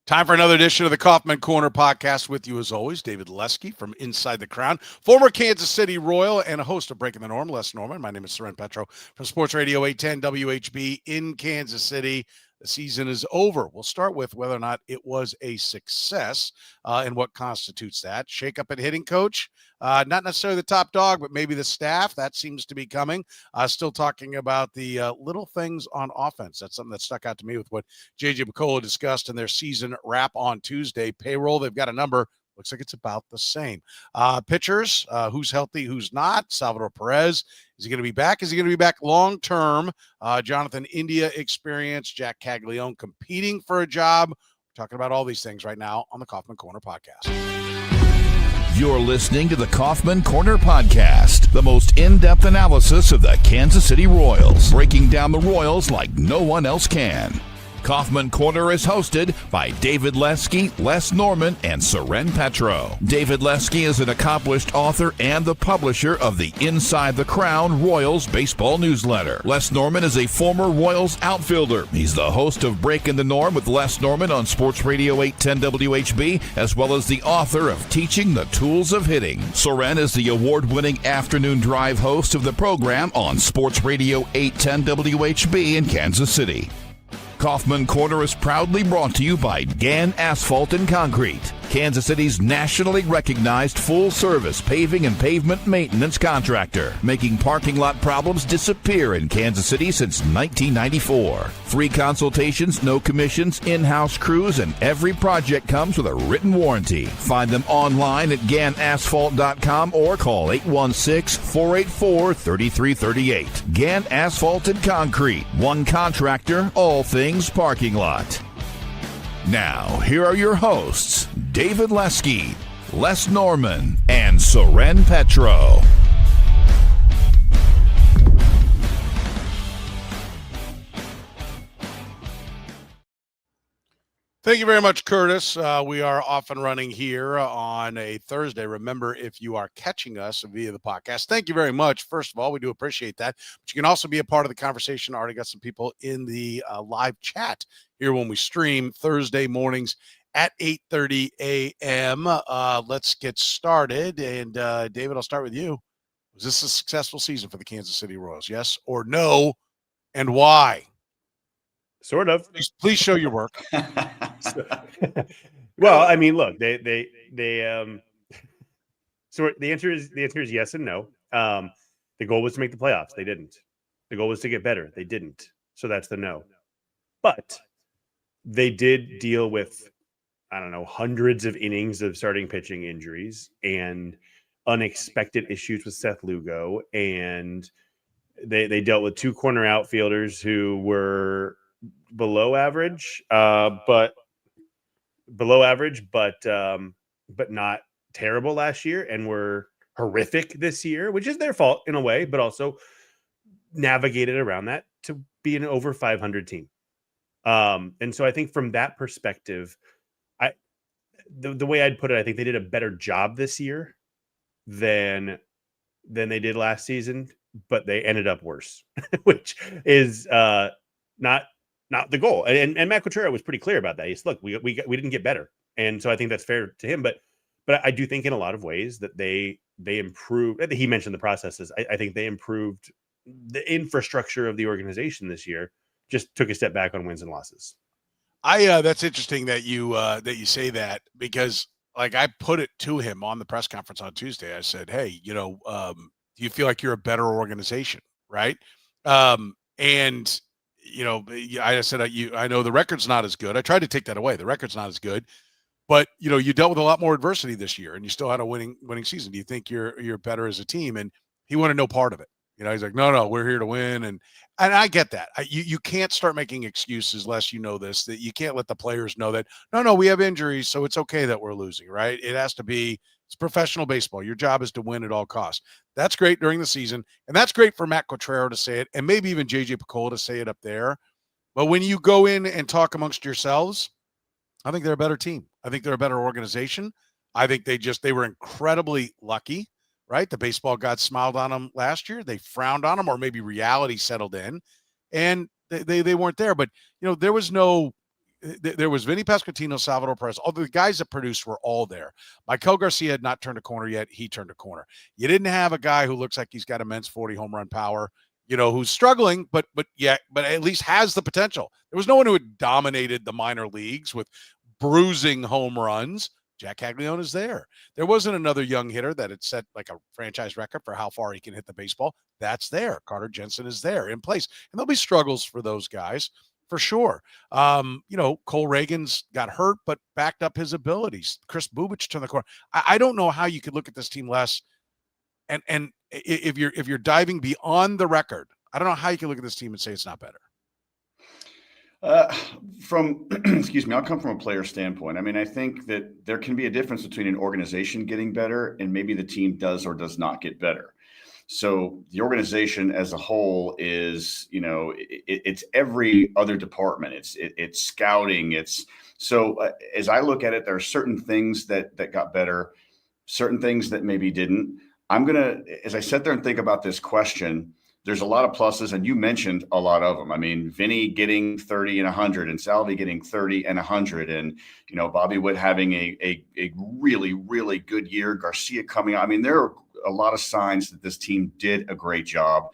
Time for another edition of the Kaufman Corner podcast with you, as always, David Lesky from Inside the Crown, former Kansas City Royal and a host of Breaking the Norm, Les Norman. My name is Soren Petro from Sports Radio 810 WHB in Kansas City. The season is over. We'll start with whether or not it was a success and what constitutes that. Shake up at hitting coach. Not necessarily the top dog, but maybe the staff. That seems to be coming. Still talking about the little things on offense. That's something that stuck out to me with what J.J. Picollo discussed in their season wrap on Tuesday. Payroll, they've got a number. Looks like it's about the same. Pitchers, who's healthy, who's not. Salvador Perez, is he going to be back? Is he going to be back long-term? Jonathan India experience, Jack Caglione competing for a job. We're talking about all these things right now on the Kaufman Corner podcast. You're listening to the Kaufman Corner podcast, the most in-depth analysis of the Kansas City Royals, breaking down the Royals like no one else can. Kaufman Corner is hosted by David Lesky, Les Norman, and Soren Petro. David Lesky is an accomplished author and the publisher of the Inside the Crown Royals baseball newsletter. Les Norman is a former Royals outfielder. He's the host of Breaking the Norm with Les Norman on Sports Radio 810 WHB, as well as the author of Teaching the Tools of Hitting. Soren is the award-winning afternoon drive host of the program on Sports Radio 810 WHB in Kansas City. Kaufman Corner is proudly brought to you by Gann Asphalt and Concrete, Kansas City's nationally recognized full-service paving and pavement maintenance contractor, making parking lot problems disappear in Kansas City since 1994. Free consultations, no commissions, in-house crews, and every project comes with a written warranty. Find them online at GannAsphalt.com or call 816-484-3338. Gann Asphalt and Concrete, one contractor, all things parking lot. Now, here are your hosts, David Lesky, Les Norman, and Soren Petro. Thank you very much, Curtis. We are off and running here on a Thursday. Remember, if you are catching us via the podcast, thank you very much. First of all, we do appreciate that. But you can also be a part of the conversation. I already got some people in the live chat here when we stream Thursday mornings at 8:30 a.m. Let's get started. And David, I'll start with you. Was this a successful season for the Kansas City Royals? Yes or no? And why? Sort of. Please show your work. Well, I mean, look, they so the answer is yes and no. The goal was to make the playoffs. They didn't. The goal was to get better. They didn't. So that's the no. But they did deal with, I don't know, hundreds of innings of starting pitching injuries and unexpected issues with Seth Lugo. And they dealt with two corner outfielders who were below average, but not terrible last year, and were horrific this year, which is their fault in a way, but also navigated around that to be an over 500 team. And so I think from that perspective, the way I'd put it, I think they did a better job this year than they did last season, but they ended up worse, which is not the goal. And Matt Quatraro was pretty clear about that. He's, look, we didn't get better. And so I think that's fair to him. But I do think in a lot of ways that they improved. He mentioned the processes. I think they improved the infrastructure of the organization this year, just took a step back on wins and losses. That's interesting that you say that, because like I put it to him on the press conference on Tuesday. I said, hey, do you feel like you're a better organization? Right. And I said, I know the record's not as good. I tried to take that away. The record's not as good, but you dealt with a lot more adversity this year, and you still had a winning season. Do you think you're better as a team? And he wanted no part of it. He's like, no, we're here to win, and I get that. You can't start making excuses, lest you know this, that you can't let the players know that no, we have injuries, so it's okay that we're losing. Right? It has to be. It's professional baseball. Your job is to win at all costs. That's great during the season, and that's great for Matt Quatraro to say it, and maybe even J.J. Picollo to say it up there. But when you go in and talk amongst yourselves, I think they're a better team. I think they're a better organization. I think they were incredibly lucky, right? The baseball gods smiled on them last year. They frowned on them, or maybe reality settled in, and they weren't there. But, there was no there was Vinny Pasquantino, Salvador Perez. All the guys that produced were all there. Michael Garcia had not turned a corner yet. He turned a corner. You didn't have a guy who looks like he's got immense 40 home run power, who's struggling, but at least has the potential. There was no one who had dominated the minor leagues with bruising home runs. Jack Caglione is there. There wasn't another young hitter that had set like a franchise record for how far he can hit the baseball. That's there. Carter Jensen is there in place. And there'll be struggles for those guys for sure. Cole Reagan's got hurt, but backed up his abilities. Chris Bubich turned the corner. I don't know how you could look at this team less. And if you're diving beyond the record, I don't know how you can look at this team and say it's not better. Excuse me, I'll come from a player standpoint. I mean, I think that there can be a difference between an organization getting better and maybe the team does or does not get better. So the organization as a whole is, it's every other department. It's scouting. As I look at it, there are certain things that got better, certain things that maybe didn't. As I sit there and think about this question, there's a lot of pluses, and you mentioned a lot of them. I mean, Vinny getting 30 and 100, and Salvy getting 30 and 100, and Bobby Witt having a really, really good year. Garcia coming out. I mean, there are a lot of signs that this team did a great job.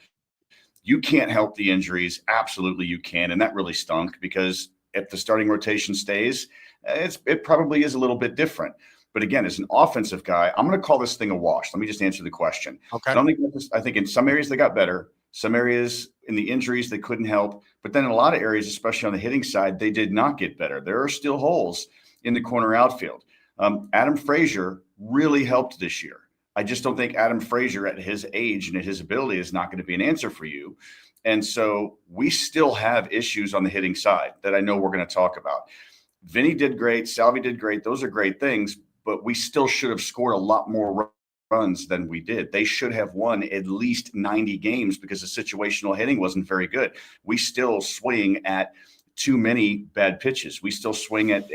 You can't help the injuries. Absolutely, you can, and that really stunk because if the starting rotation stays, it probably is a little bit different. But again, as an offensive guy, I'm going to call this thing a wash. Let me just answer the question. Okay. I think in some areas they got better. Some areas in the injuries they couldn't help. But then in a lot of areas, especially on the hitting side, they did not get better. There are still holes in the corner outfield. Adam Frazier really helped this year. I just don't think Adam Frazier at his age and at his ability is not going to be an answer for you. And so we still have issues on the hitting side that I know we're going to talk about. Vinny did great. Salvy did great. Those are great things. But we still should have scored a lot more runs than we did. They should have won at least 90 games because the situational hitting wasn't very good. We still swing at too many bad pitches. We still swing at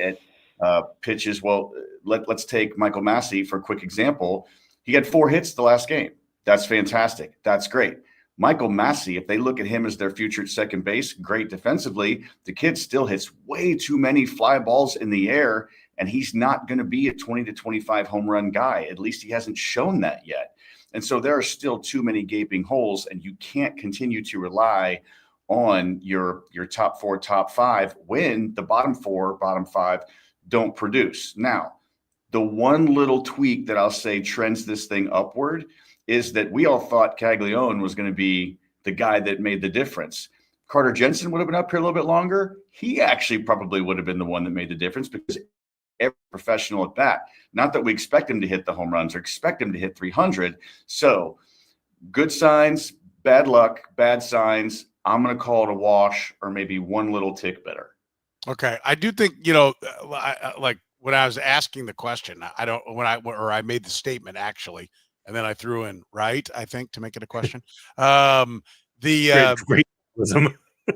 pitches. Well, let's take Michael Massey for a quick example. He had 4 hits the last game. That's fantastic. That's great. Michael Massey, if they look at him as their future at second base, great defensively, the kid still hits way too many fly balls in the air. And he's not going to be a 20 to 25 home run guy. At least he hasn't shown that yet. And so there are still too many gaping holes, and you can't continue to rely on your top 4, top 5 when the bottom 4, bottom 5 don't produce. Now, the one little tweak that I'll say trends this thing upward is that we all thought Caglione was going to be the guy that made the difference. Carter Jensen would have been up here a little bit longer. He actually probably would have been the one that made the difference because every professional at bat. Not that we expect him to hit the home runs or expect him to hit 300. So good signs, bad luck, bad signs. I'm going to call it a wash or maybe one little tick better. Okay. I do think, like when I was asking the question, I made the statement actually, and then I threw in right, I think, to make it a question. Great.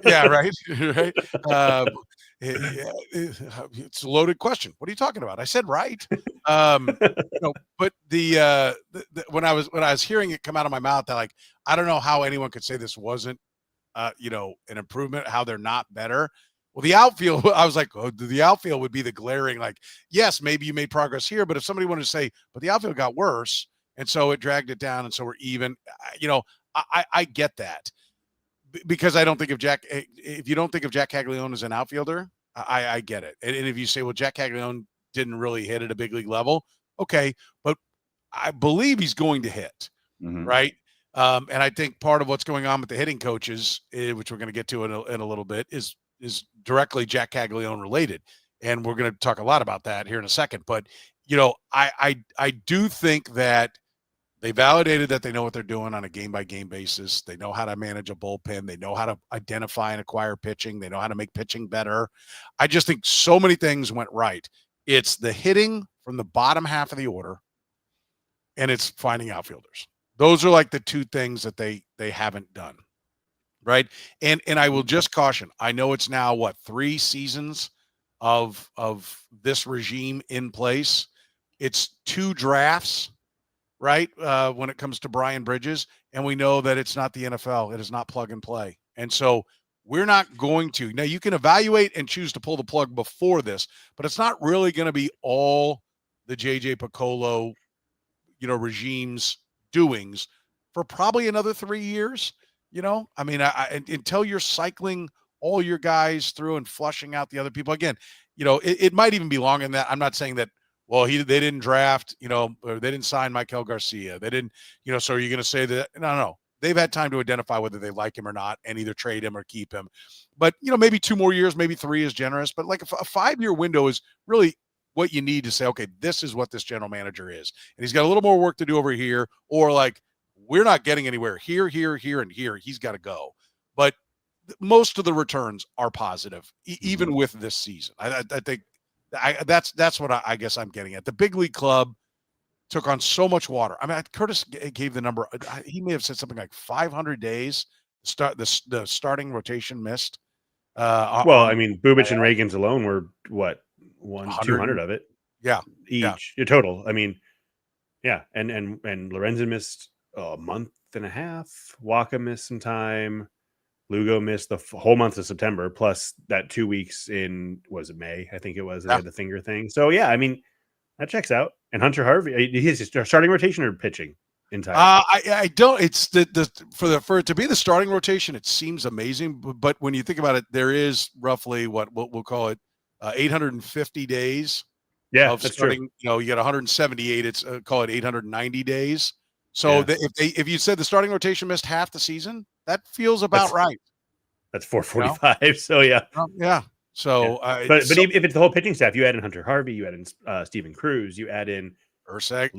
Yeah, right. Right. It's a loaded question. What are you talking about? I said right. But when I was hearing it come out of my mouth, I don't know how anyone could say this wasn't an improvement, how they're not better. Well, the outfield, I was like, oh, the outfield would be the glaring, yes, maybe you made progress here, but if somebody wanted to say, but the outfield got worse, and so it dragged it down, and so we're even, I get that. Because I don't think if you don't think of Jack Caglione as an outfielder, I get it. And if you say, well, Jack Caglione didn't really hit at a big league level, okay, but I believe he's going to hit, right? And I think part of what's going on with the hitting coaches, which we're going to get to in a little bit, is directly Jack Caglione related, and we're going to talk a lot about that here in a second. But I do think that they validated that they know what they're doing on a game-by-game basis. They know how to manage a bullpen. They know how to identify and acquire pitching. They know how to make pitching better. I just think so many things went right. It's the hitting from the bottom half of the order, and it's finding outfielders. Those are like the two things that they haven't done, right? And I will just caution. I know it's now, 3 seasons of this regime in place. It's 2 drafts, right? When it comes to Brian Bridges, and we know that it's not the NFL. It is not plug and play. And so we're not going to. Now, you can evaluate and choose to pull the plug before this, but it's not really going to be all the JJ Picollo, regime's doings for probably another 3 years. I mean, until you're cycling all your guys through and flushing out the other people again, it might even be longer than that. I'm not saying that, well, they didn't draft, or they didn't sign Michael Garcia. They didn't, so are you going to say that? No. They've had time to identify whether they like him or not and either trade him or keep him. But, maybe 2 more years, maybe 3 is generous. But like a 5-year window is really what you need to say, okay, this is what this general manager is. And he's got a little more work to do over here, or like, we're not getting anywhere here, and here. He's got to go. But most of the returns are positive, even with this season. I think that's what I guess I'm getting at. The big league club took on so much water. I mean, Curtis gave the number. He may have said something like 500 days. The starting rotation missed. I mean, Bubic and Reagan's alone were what 200 of it. Yeah, each your total. I mean, yeah, and Lorenzen missed a month and a half. Waka missed some time. Lugo missed the whole month of September, plus that 2 weeks in May. I think it was. They had the finger thing. So yeah, I mean, that checks out. And Hunter Harvey, he's starting rotation or pitching entirely? I don't. It's for it to be the starting rotation. It seems amazing, but when you think about it, there is roughly what we'll call it 850 days. Yeah, of that's starting. True. You got 178. It's call it 890 days. So if you said the starting rotation missed half the season, that feels about right. That's 445. So yeah. Yeah. So, but if it's the whole pitching staff, you add in Hunter Harvey, you add in Steven Cruz, you add in Urseg.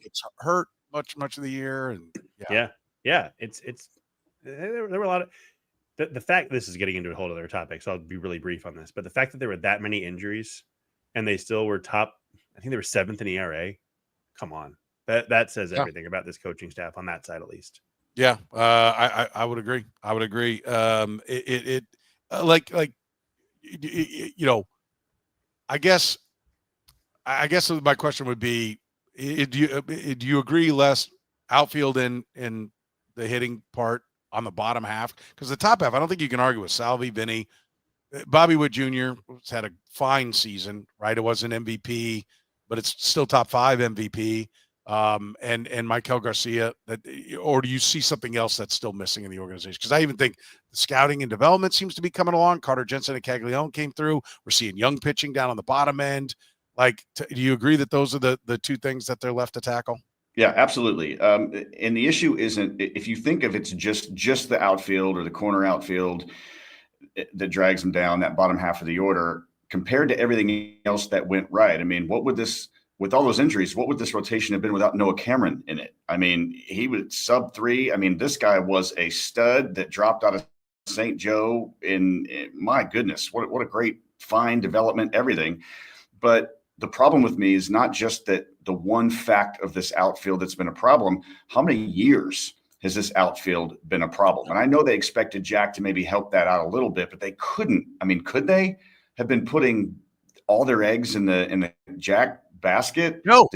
Gets hurt much of the year, and it's there were a lot of the fact this is getting into a whole other topic, so I'll be really brief on this. But the fact that there were that many injuries and they still were top, I think they were 7th in ERA. Come on, that says everything about this coaching staff on that side, at least. Yeah, I would agree. I guess my question would be, do you agree, Les, outfield in the hitting part on the bottom half? Because the top half, I don't think you can argue with Salvy, Vinny, Bobby Wood Jr. has had a fine season, right? It wasn't MVP, but it's still top 5 MVP. And Michael Garcia, or do you see something else that's still missing in the organization? Because I even think the scouting and development seems to be coming along. Carter Jensen and Caglione came through. We're seeing young pitching down on the bottom end. Like, do you agree that those are the 2 things that they're left to tackle? Yeah, absolutely. And the issue isn't, if you think of it's just the outfield or the corner outfield that drags them down, that bottom half of the order, compared to everything else that went right. I mean, with all those injuries, what would this rotation have been without Noah Cameron in it? I mean, he was sub 3. I mean, this guy was a stud that dropped out of St. Joe in my goodness, what a great fine development, everything. But the problem with me is not just that the one fact of this outfield that's been a problem. How many years has this outfield been a problem? And I know they expected Jack to maybe help that out a little bit, but they couldn't. I mean, could they have been putting all their eggs in the Jack basket? No.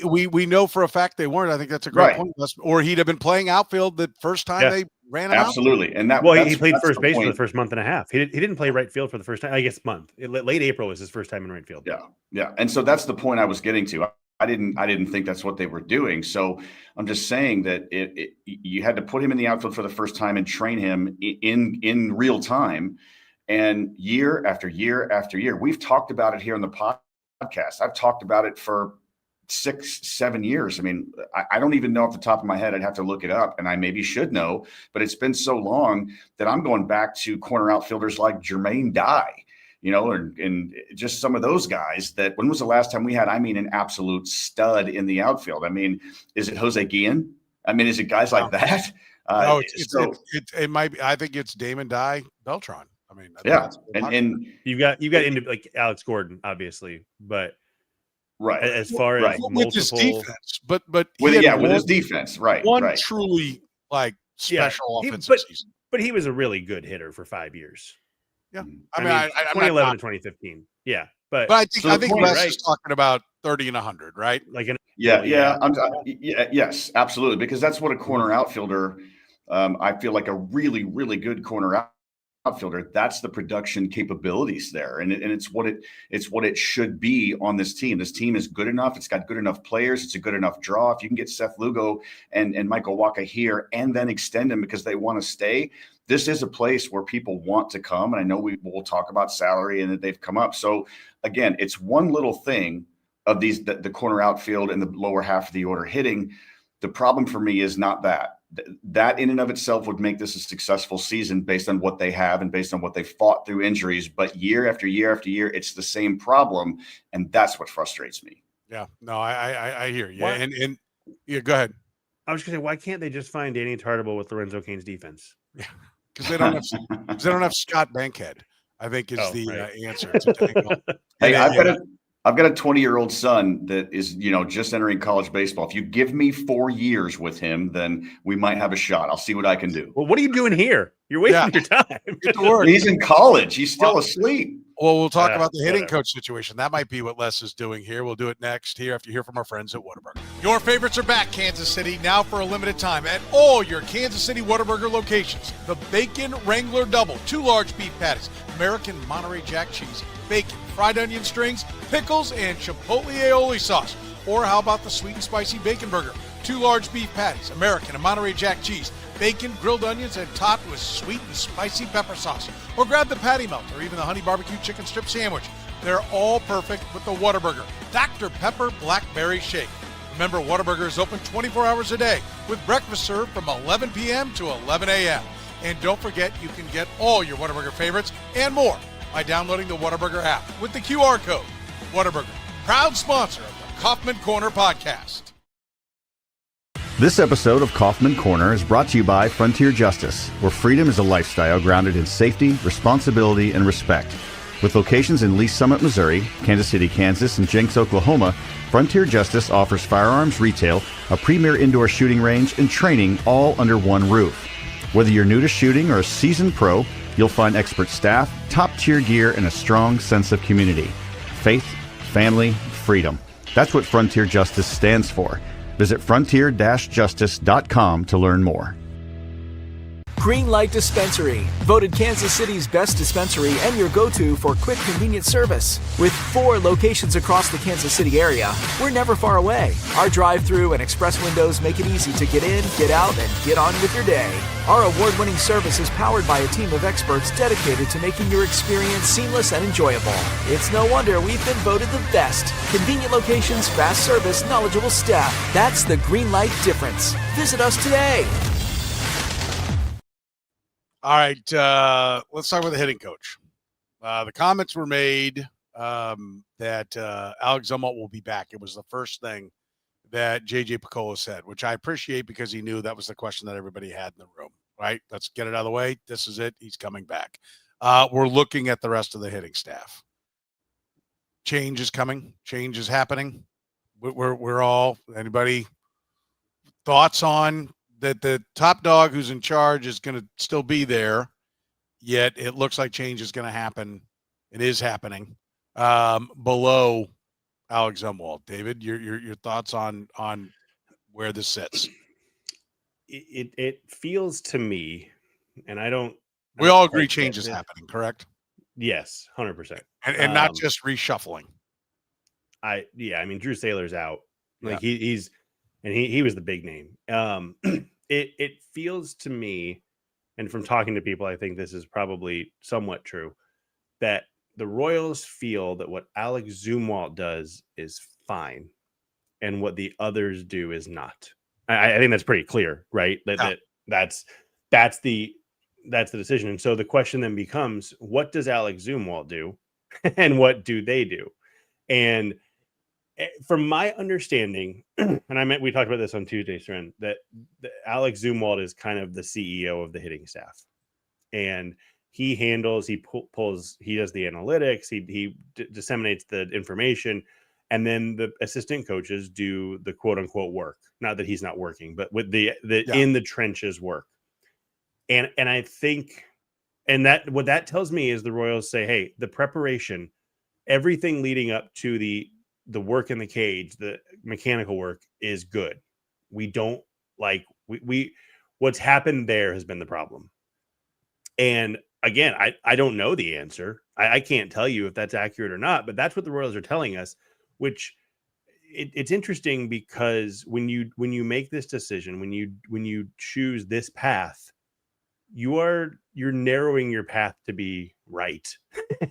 We know for a fact they weren't. I think that's a great point. Or he'd have been playing outfield the first time they ran him absolutely. out. And he played first base for the first month and a half. He didn't play right field for the first time. I guess month. Late April was his first time in right field. Yeah. And so that's the point I was getting to. I didn't think that's what they were doing. So I'm just saying that you had to put him in the outfield for the first time and train him in real time. And year after year after year, we've talked about it here on the podcast. I've talked about it for 6-7 years. I mean, I don't even know off the top of my head. I'd have to look it up, and I maybe should know, but it's been so long that I'm going back to corner outfielders like Jermaine Dye, and just some of those guys that, when was the last time we had, an absolute stud in the outfield? I mean, is it Jose Guillen? I mean, is it guys like that? No, it might be. I think it's Damon Dye Beltran. I mean, and you got into like Alex Gordon, obviously, but right as far as with his defense, but with his defense, right? Truly like special offensive season. But he was a really good hitter for 5 years. Yeah, I mean 2011 to 2015. Yeah, but I think Les is talking about 30 and 100, right? Like yes, absolutely, because that's what a corner outfielder. I feel like a really, really good corner outfielder. That's the production capabilities there, and it's what it should be on this team. This team is good enough. It's got good enough players. It's a good enough draw. If you can get Seth Lugo and Michael Wacha here, and then extend them because they want to stay, this is a place where people want to come. And I know we will talk about salary and that they've come up. So again, it's one little thing of the corner outfield and the lower half of the order hitting. The problem for me is not that. That in and of itself would make this a successful season based on what they have and based on what they fought through injuries. But year after year after year, it's the same problem. And that's what frustrates me. Yeah, no, I hear you. What? And yeah, go ahead. I was going to say, why can't they just find Danny Tartable with Lorenzo Cain's defense? Yeah, because they don't have Scott Bankhead, I think is answer. Hey, I've got a 20-year-old son that is, just entering college baseball. If you give me 4 years with him, then we might have a shot. I'll see what I can do. Well, what are you doing here? You're wasting your time. Get to work. He's in college. He's still asleep. Well, we'll talk about the hitting coach situation. That might be what Les is doing here. We'll do it next here after you hear from our friends at Whataburger. Your favorites are back, Kansas City, now for a limited time at all your Kansas City Whataburger locations. The Bacon Wrangler Double, 2 large beef patties, American Monterey Jack cheese, bacon, fried onion strings, pickles, and chipotle aioli sauce. Or how about the sweet and spicy bacon burger? 2 large beef patties, American and Monterey Jack cheese, bacon, grilled onions, and topped with sweet and spicy pepper sauce. Or grab the patty melt or even the honey barbecue chicken strip sandwich. They're all perfect with the Whataburger Dr. Pepper Blackberry Shake. Remember, Whataburger is open 24 hours a day with breakfast served from 11 p.m. to 11 a.m. And don't forget, you can get all your Whataburger favorites and more by downloading the Whataburger app with the QR code. Whataburger, proud sponsor of the Kaufman Corner podcast. This episode of Kaufman Corner is brought to you by Frontier Justice, where freedom is a lifestyle grounded in safety, responsibility, and respect. With locations in Lee's Summit, Missouri, Kansas City, Kansas, and Jenks, Oklahoma, Frontier Justice offers firearms retail, a premier indoor shooting range, and training all under one roof. Whether you're new to shooting or a seasoned pro, you'll find expert staff, top-tier gear, and a strong sense of community. Faith, family, freedom. That's what Frontier Justice stands for. Visit frontier-justice.com to learn more. Green Light Dispensary, voted Kansas City's best dispensary and your go-to for quick, convenient service. With 4 locations across the Kansas City area, we're never far away. Our drive-through and express windows make it easy to get in, get out, and get on with your day. Our award-winning service is powered by a team of experts dedicated to making your experience seamless and enjoyable. It's no wonder we've been voted the best. Convenient locations, fast service, knowledgeable staff. That's the Green Light difference. Visit us today. All right, let's talk about the hitting coach. The comments were made that Alex Zumwalt will be back. It was the first thing that JJ Picollo said, which I appreciate because he knew that was the question that everybody had in the room, right? Let's get it out of the way. This is it. He's coming back. We're looking at the rest of the hitting staff. Change is coming. Change is happening. We're all, anybody thoughts on that the top dog who's in charge is going to still be there, yet it looks like change is going to happen. It is happening below Alex Zumwalt. David, your thoughts on where this sits? It feels to me, and we all agree change is happening, correct? Yes, 100%. And not just reshuffling. I mean, Drew Saylor's out. Like he was the big name. It feels to me, and from talking to people, I think this is probably somewhat true, that the Royals feel that what Alex Zumwalt does is fine, and what the others do is not. I think that's pretty clear, right? That's the decision. And so the question then becomes, what does Alex Zumwalt do, and what do they do? And from my understanding, and we talked about this on Tuesday, Soren, that Alex Zumwalt is kind of the CEO of the hitting staff, and he does the analytics, he disseminates the information, and then the assistant coaches do the quote unquote work. Not that he's not working, but with the in the trenches work. And I think, and that what that tells me is the Royals say, hey, the preparation, everything leading up to the work in the cage, the mechanical work is good. We don't like, What's happened there has been the problem. And again, I don't know the answer. I can't tell you if that's accurate or not, but that's what the Royals are telling us, which it's interesting because when you make this decision, when you choose this path, you're narrowing your path to be right.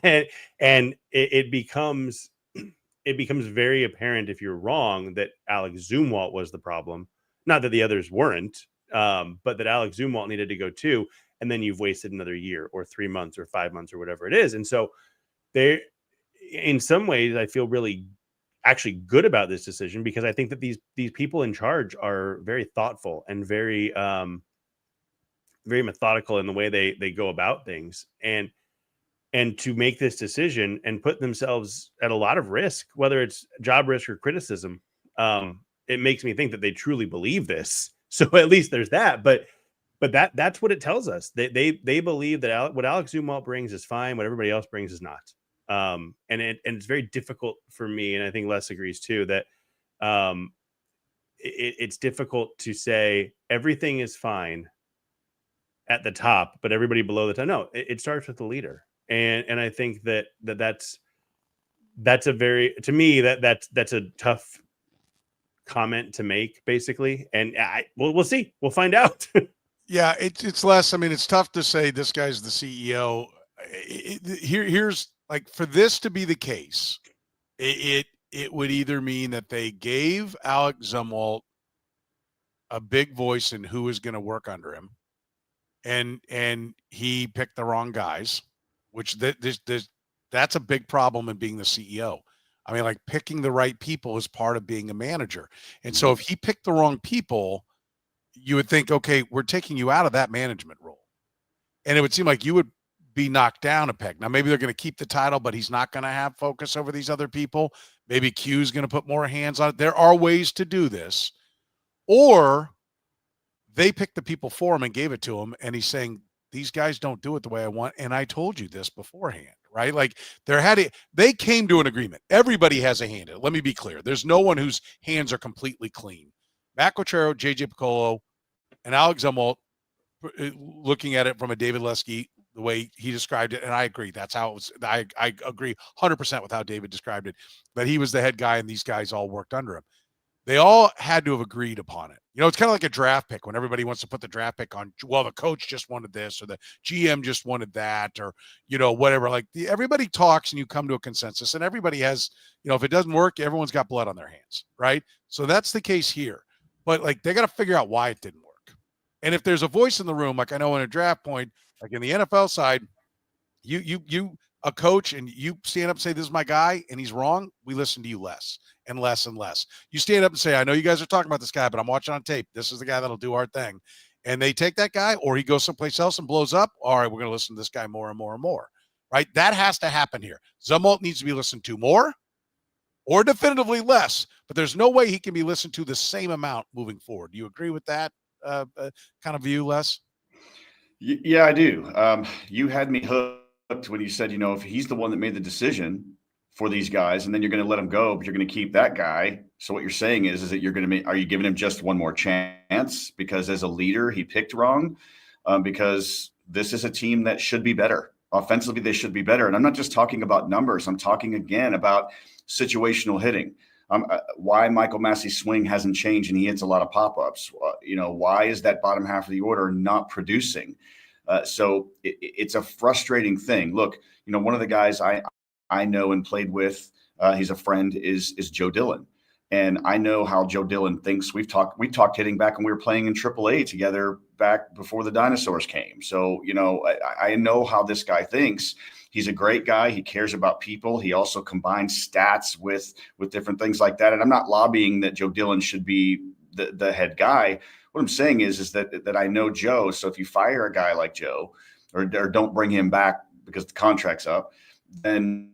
and it becomes very apparent if you're wrong that Alex Zumwalt was the problem. Not that the others weren't, but that Alex Zumwalt needed to go too. And then you've wasted another year or 3 months or 5 months or whatever it is. And so they, in some ways, I feel really actually good about this decision because I think that these people in charge are very thoughtful and very very methodical in the way they go about things. And to make this decision and put themselves at a lot of risk, whether it's job risk or criticism, it makes me think that they truly believe this. So at least there's that. But that's what it tells us. They believe that what Alex Zumwalt brings is fine. What everybody else brings is not. And it's very difficult for me, and I think Les agrees too, that it's difficult to say everything is fine at the top, but everybody below the top. No, it starts with the leader. And I think that's a very, to me, that's a tough comment to make, basically. And we'll see. We'll find out. Yeah, it's less. I mean, it's tough to say this guy's the CEO. Here's like, for this to be the case, it would either mean that they gave Alex Zumwalt a big voice in who is going to work under him, and he picked the wrong guys, which that's a big problem in being the CEO. I mean, like, picking the right people is part of being a manager. And so if he picked the wrong people, you would think, okay, we're taking you out of that management role. And it would seem like you would be knocked down a peg. Now, maybe they're going to keep the title, but he's not going to have focus over these other people. Maybe Q's going to put more hands on it. There are ways to do this. Or they picked the people for him and gave it to him, and he's saying, these guys don't do it the way I want, and I told you this beforehand, right? Like, they came to an agreement. Everybody has a hand in it. Let me be clear. There's no one whose hands are completely clean. Matt Quatraro, JJ Picollo, and Alex Zumwalt, looking at it from a David Lesky, the way he described it, and I agree. That's how it was. I agree 100% with how David described it, that he was the head guy and these guys all worked under him. They all had to have agreed upon it. You know, it's kind of like a draft pick when everybody wants to put the draft pick on, well, the coach just wanted this or the GM just wanted that, or, you know, whatever. Like, everybody talks and you come to a consensus, and everybody has, you know, if it doesn't work, everyone's got blood on their hands, right? So that's the case here. But, like, they got to figure out why it didn't work. And if there's a voice in the room, like I know in a draft point, like in the NFL side, you a coach and you stand up and say, this is my guy, and he's wrong, we listen to you less and less and less. You stand up and say, I know you guys are talking about this guy, but I'm watching on tape. This is the guy that'll do our thing. And they take that guy, or he goes someplace else and blows up. All right, we're going to listen to this guy more and more and more, right? That has to happen here. Zumwalt needs to be listened to more or definitively less, but there's no way he can be listened to the same amount moving forward. Do you agree with that kind of view, Les? Yeah, I do. You had me hooked when you said, you know, if he's the one that made the decision for these guys, and then you're going to let him go, but you're going to keep that guy. So what you're saying is that you're going to are you giving him just one more chance because as a leader, he picked wrong? Because this is a team that should be better. Offensively, they should be better. And I'm not just talking about numbers. I'm talking again about situational hitting. Why Michael Massey's swing hasn't changed and he hits a lot of pop-ups. You know, why is that bottom half of the order not producing? So it's a frustrating thing. Look, you know, one of the guys I know and played with, he's a friend, is Joe Dillon. And I know how Joe Dillon thinks. We talked hitting back when we were playing in AAA together back before the dinosaurs came. So, you know, I know how this guy thinks. He's a great guy. He cares about people. He also combines stats with different things like that. And I'm not lobbying that Joe Dillon should be the head guy. What I'm saying is that I know Joe. So if you fire a guy like Joe or don't bring him back because the contract's up, then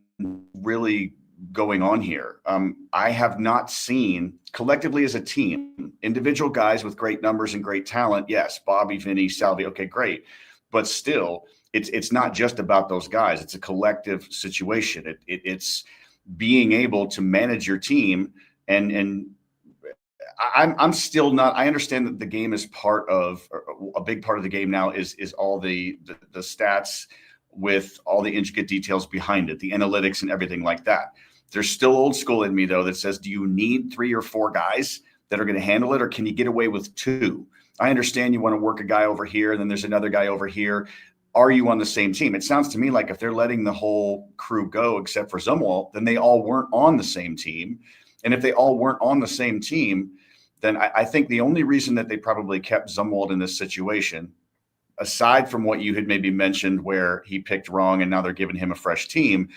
really going on here. I have not seen collectively as a team, individual guys with great numbers and great talent. Yes, Bobby, Vinny, Salvy. Okay, great. But still, it's not just about those guys. It's a collective situation. It's being able to manage your team. And I'm still not. I understand that the game is part of a big part of the game now is all the stats with all the intricate details behind it, the analytics and everything like that. There's still old school in me though that says, do you need 3 or 4 guys that are going to handle it, or can you get away with 2? I understand you want to work a guy over here, and then there's another guy over here. Are you on the same team? It sounds to me like if they're letting the whole crew go except for Zumwalt, then they all weren't on the same team. And if they all weren't on the same team, then I think the only reason that they probably kept Zumwalt in this situation, aside from what you had maybe mentioned where he picked wrong and now they're giving him a fresh team,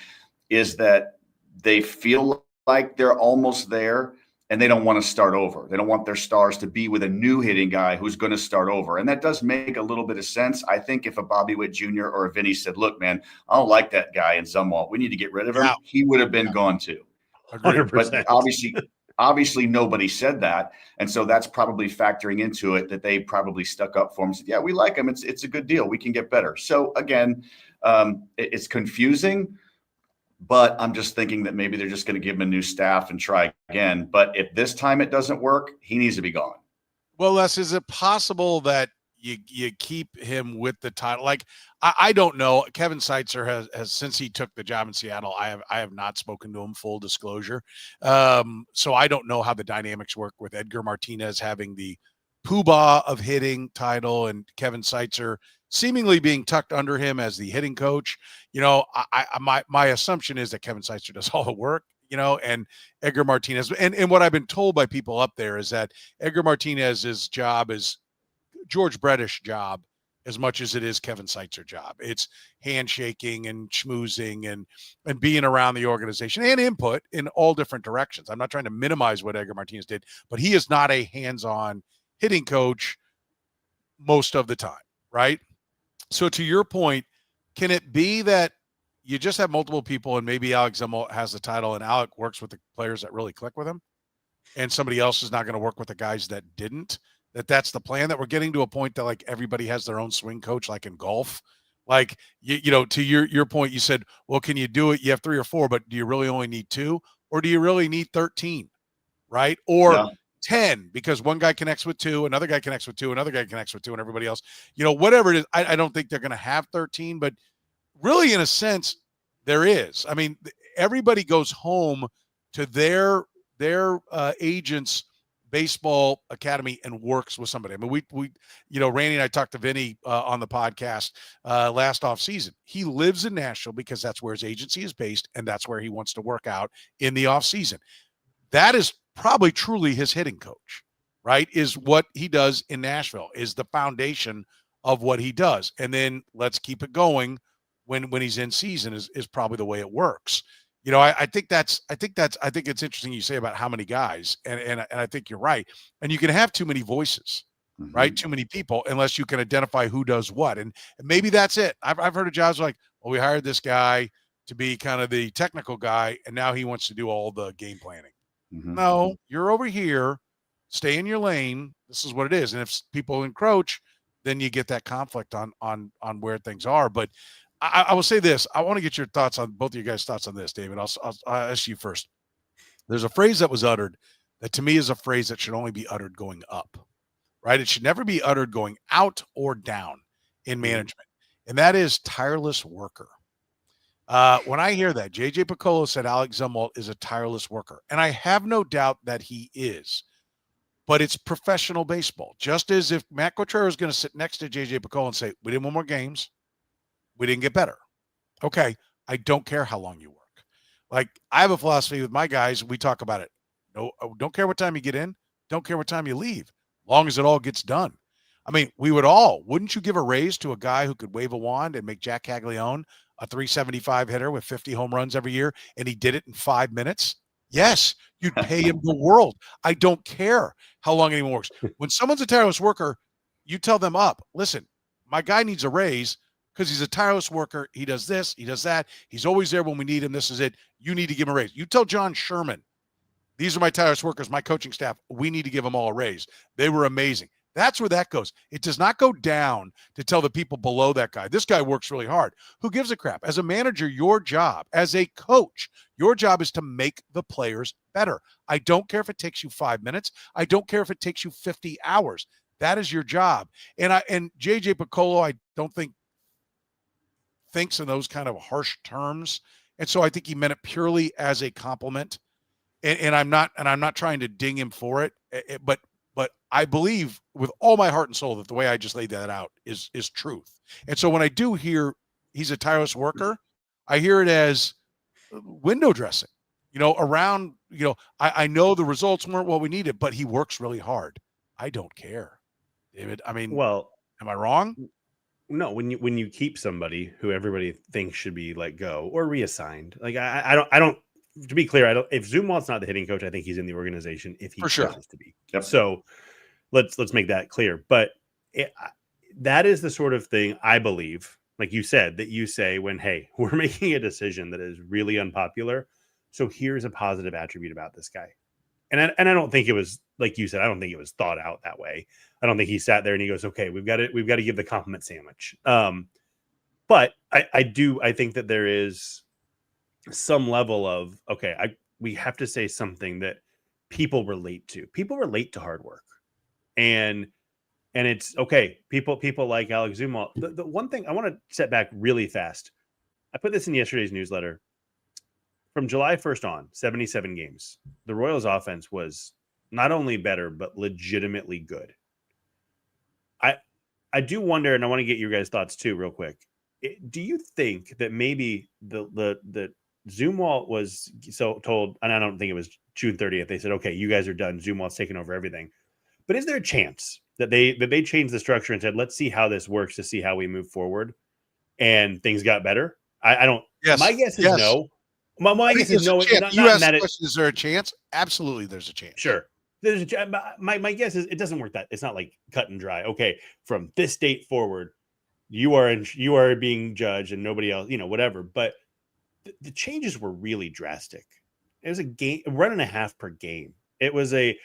is that they feel like they're almost there and they don't want to start over. They don't want their stars to be with a new hitting guy who's going to start over. And that does make a little bit of sense. I think if a Bobby Witt Jr. or a Vinny said, look, man, I don't like that guy in Zumwalt, we need to get rid of him, he would have been gone too. 100%. But obviously nobody said that. And so that's probably factoring into it, that they probably stuck up for him and said, yeah, we like him. It's a good deal. We can get better. So again, it's confusing, but I'm just thinking that maybe they're just going to give him a new staff and try again. But if this time it doesn't work, he needs to be gone. Well, Les, is it possible that you keep him with the title? Like, I don't know. Kevin Seitzer has since he took the job in Seattle, I have not spoken to him, full disclosure. So I don't know how the dynamics work with Edgar Martinez having the poobah of hitting title and Kevin Seitzer seemingly being tucked under him as the hitting coach. You know, my assumption is that Kevin Seitzer does all the work, you know, and Edgar Martinez. And what I've been told by people up there is that Edgar Martinez's job is George Brettish's job as much as it is Kevin Seitzer's job. It's handshaking and schmoozing and being around the organization and input in all different directions. I'm not trying to minimize what Edgar Martinez did, but he is not a hands-on hitting coach most of the time, right? So to your point, can it be that you just have multiple people and maybe Alex Zumwalt has the title and Alec works with the players that really click with him and somebody else is not going to work with the guys that didn't? That's the plan, that we're getting to a point that like everybody has their own swing coach, like in golf. Like, you know, to your point, you said, well, can you do it? You have 3 or 4, but do you really only need 2, or do you really need 13? Right. Or 10, because one guy connects with 2, another guy connects with 2, another guy connects with 2, and everybody else, you know, whatever it is. I don't think they're going to have 13, but really in a sense there is. I mean, everybody goes home to their agents baseball academy and works with somebody. I mean, we you know, Randy and I talked to Vinny on the podcast last off season. He lives in Nashville because that's where his agency is based, and that's where he wants to work out in the off season. That is probably truly his hitting coach, right? Is what he does in Nashville, is the foundation of what he does. And then let's keep it going when he's in season is probably the way it works. You know, I think it's interesting you say about how many guys, and I think you're right. And you can have too many voices, right? Too many people, unless you can identify who does what. And maybe that's it. I've heard of jobs like, well, we hired this guy to be kind of the technical guy, and now he wants to do all the game planning. No, you're over here, stay in your lane. This is what it is. And if people encroach, then you get that conflict on where things are. But I will say this. I want to get your thoughts on both of you guys' thoughts on this, David. I'll ask you first. There's a phrase that was uttered that to me is a phrase that should only be uttered going up, right? It should never be uttered going out or down in management. And that is tireless worker. When I hear that, JJ Picollo said Alex Zumwalt is a tireless worker. And I have no doubt that he is. But it's professional baseball. Just as if Matt Quatraro is going to sit next to JJ Picollo and say, we didn't win more games, we didn't get better. Okay, I don't care how long you work. Like, I have a philosophy with my guys. We talk about it. No, don't care what time you get in. Don't care what time you leave. Long as it all gets done. I mean, wouldn't you give a raise to a guy who could wave a wand and make Jack Caglione a 375 hitter with 50 home runs every year, and he did it in 5 minutes? Yes, you'd pay him the world. I don't care how long anyone works. When someone's a tireless worker, you tell them up. Listen, my guy needs a raise because he's a tireless worker. He does this, he does that. He's always there when we need him. This is it. You need to give him a raise. You tell John Sherman, these are my tireless workers, my coaching staff. We need to give them all a raise. They were amazing. That's where that goes. It does not go down to tell the people below that guy, this guy works really hard. Who gives a crap? As a manager, your job, as a coach, your job is to make the players better. I don't care if it takes you 5 minutes. I don't care if it takes you 50 hours. That is your job. And JJ Picollo, I don't think thinks in those kind of harsh terms. And so I think he meant it purely as a compliment. And I'm not trying to ding him for it, but I believe with all my heart and soul that the way I just laid that out is truth. And so when I do hear he's a tireless worker, I hear it as window dressing, around, I know the results weren't what we needed, but he works really hard. I don't care, David. I mean, well, am I wrong? No, when you keep somebody who everybody thinks should be let go or reassigned, like I don't. To be clear, if Zumwalt's not the hitting coach, I think he's in the organization if he chooses to be. Yep. So let's make that clear. But that is the sort of thing I believe, like you said, that you say when, hey, we're making a decision that is really unpopular. So here's a positive attribute about this guy. And I don't think it was, like you said, I don't think it was thought out that way. I don't think he sat there and he goes, okay, we've got to give the compliment sandwich. But I think that there is some level of, okay, we have to say something that people relate to. People relate to hard work, and it's okay. People like Alex Zumwalt. The one thing I want to set back really fast. I put this in yesterday's newsletter. From July 1st on, 77 games, the Royals offense was not only better but legitimately good. I do wonder, and I want to get your guys' thoughts too, real quick. Do you think that maybe the Zumwalt was so told, and I don't think it was June 30th. They said, okay, you guys are done. Zumwalt's taking over everything. But is there a chance that they changed the structure and said, let's see how this works to see how we move forward, and things got better? I don't. Yes. My guess is no. My guess is no. You asked the question, is there a chance? Absolutely, there's a chance. Sure. My guess is it doesn't work that. It's not like cut and dry. Okay, from this date forward, you are being judged and nobody else, whatever. But the changes were really drastic. It was a run and a half per game. It was the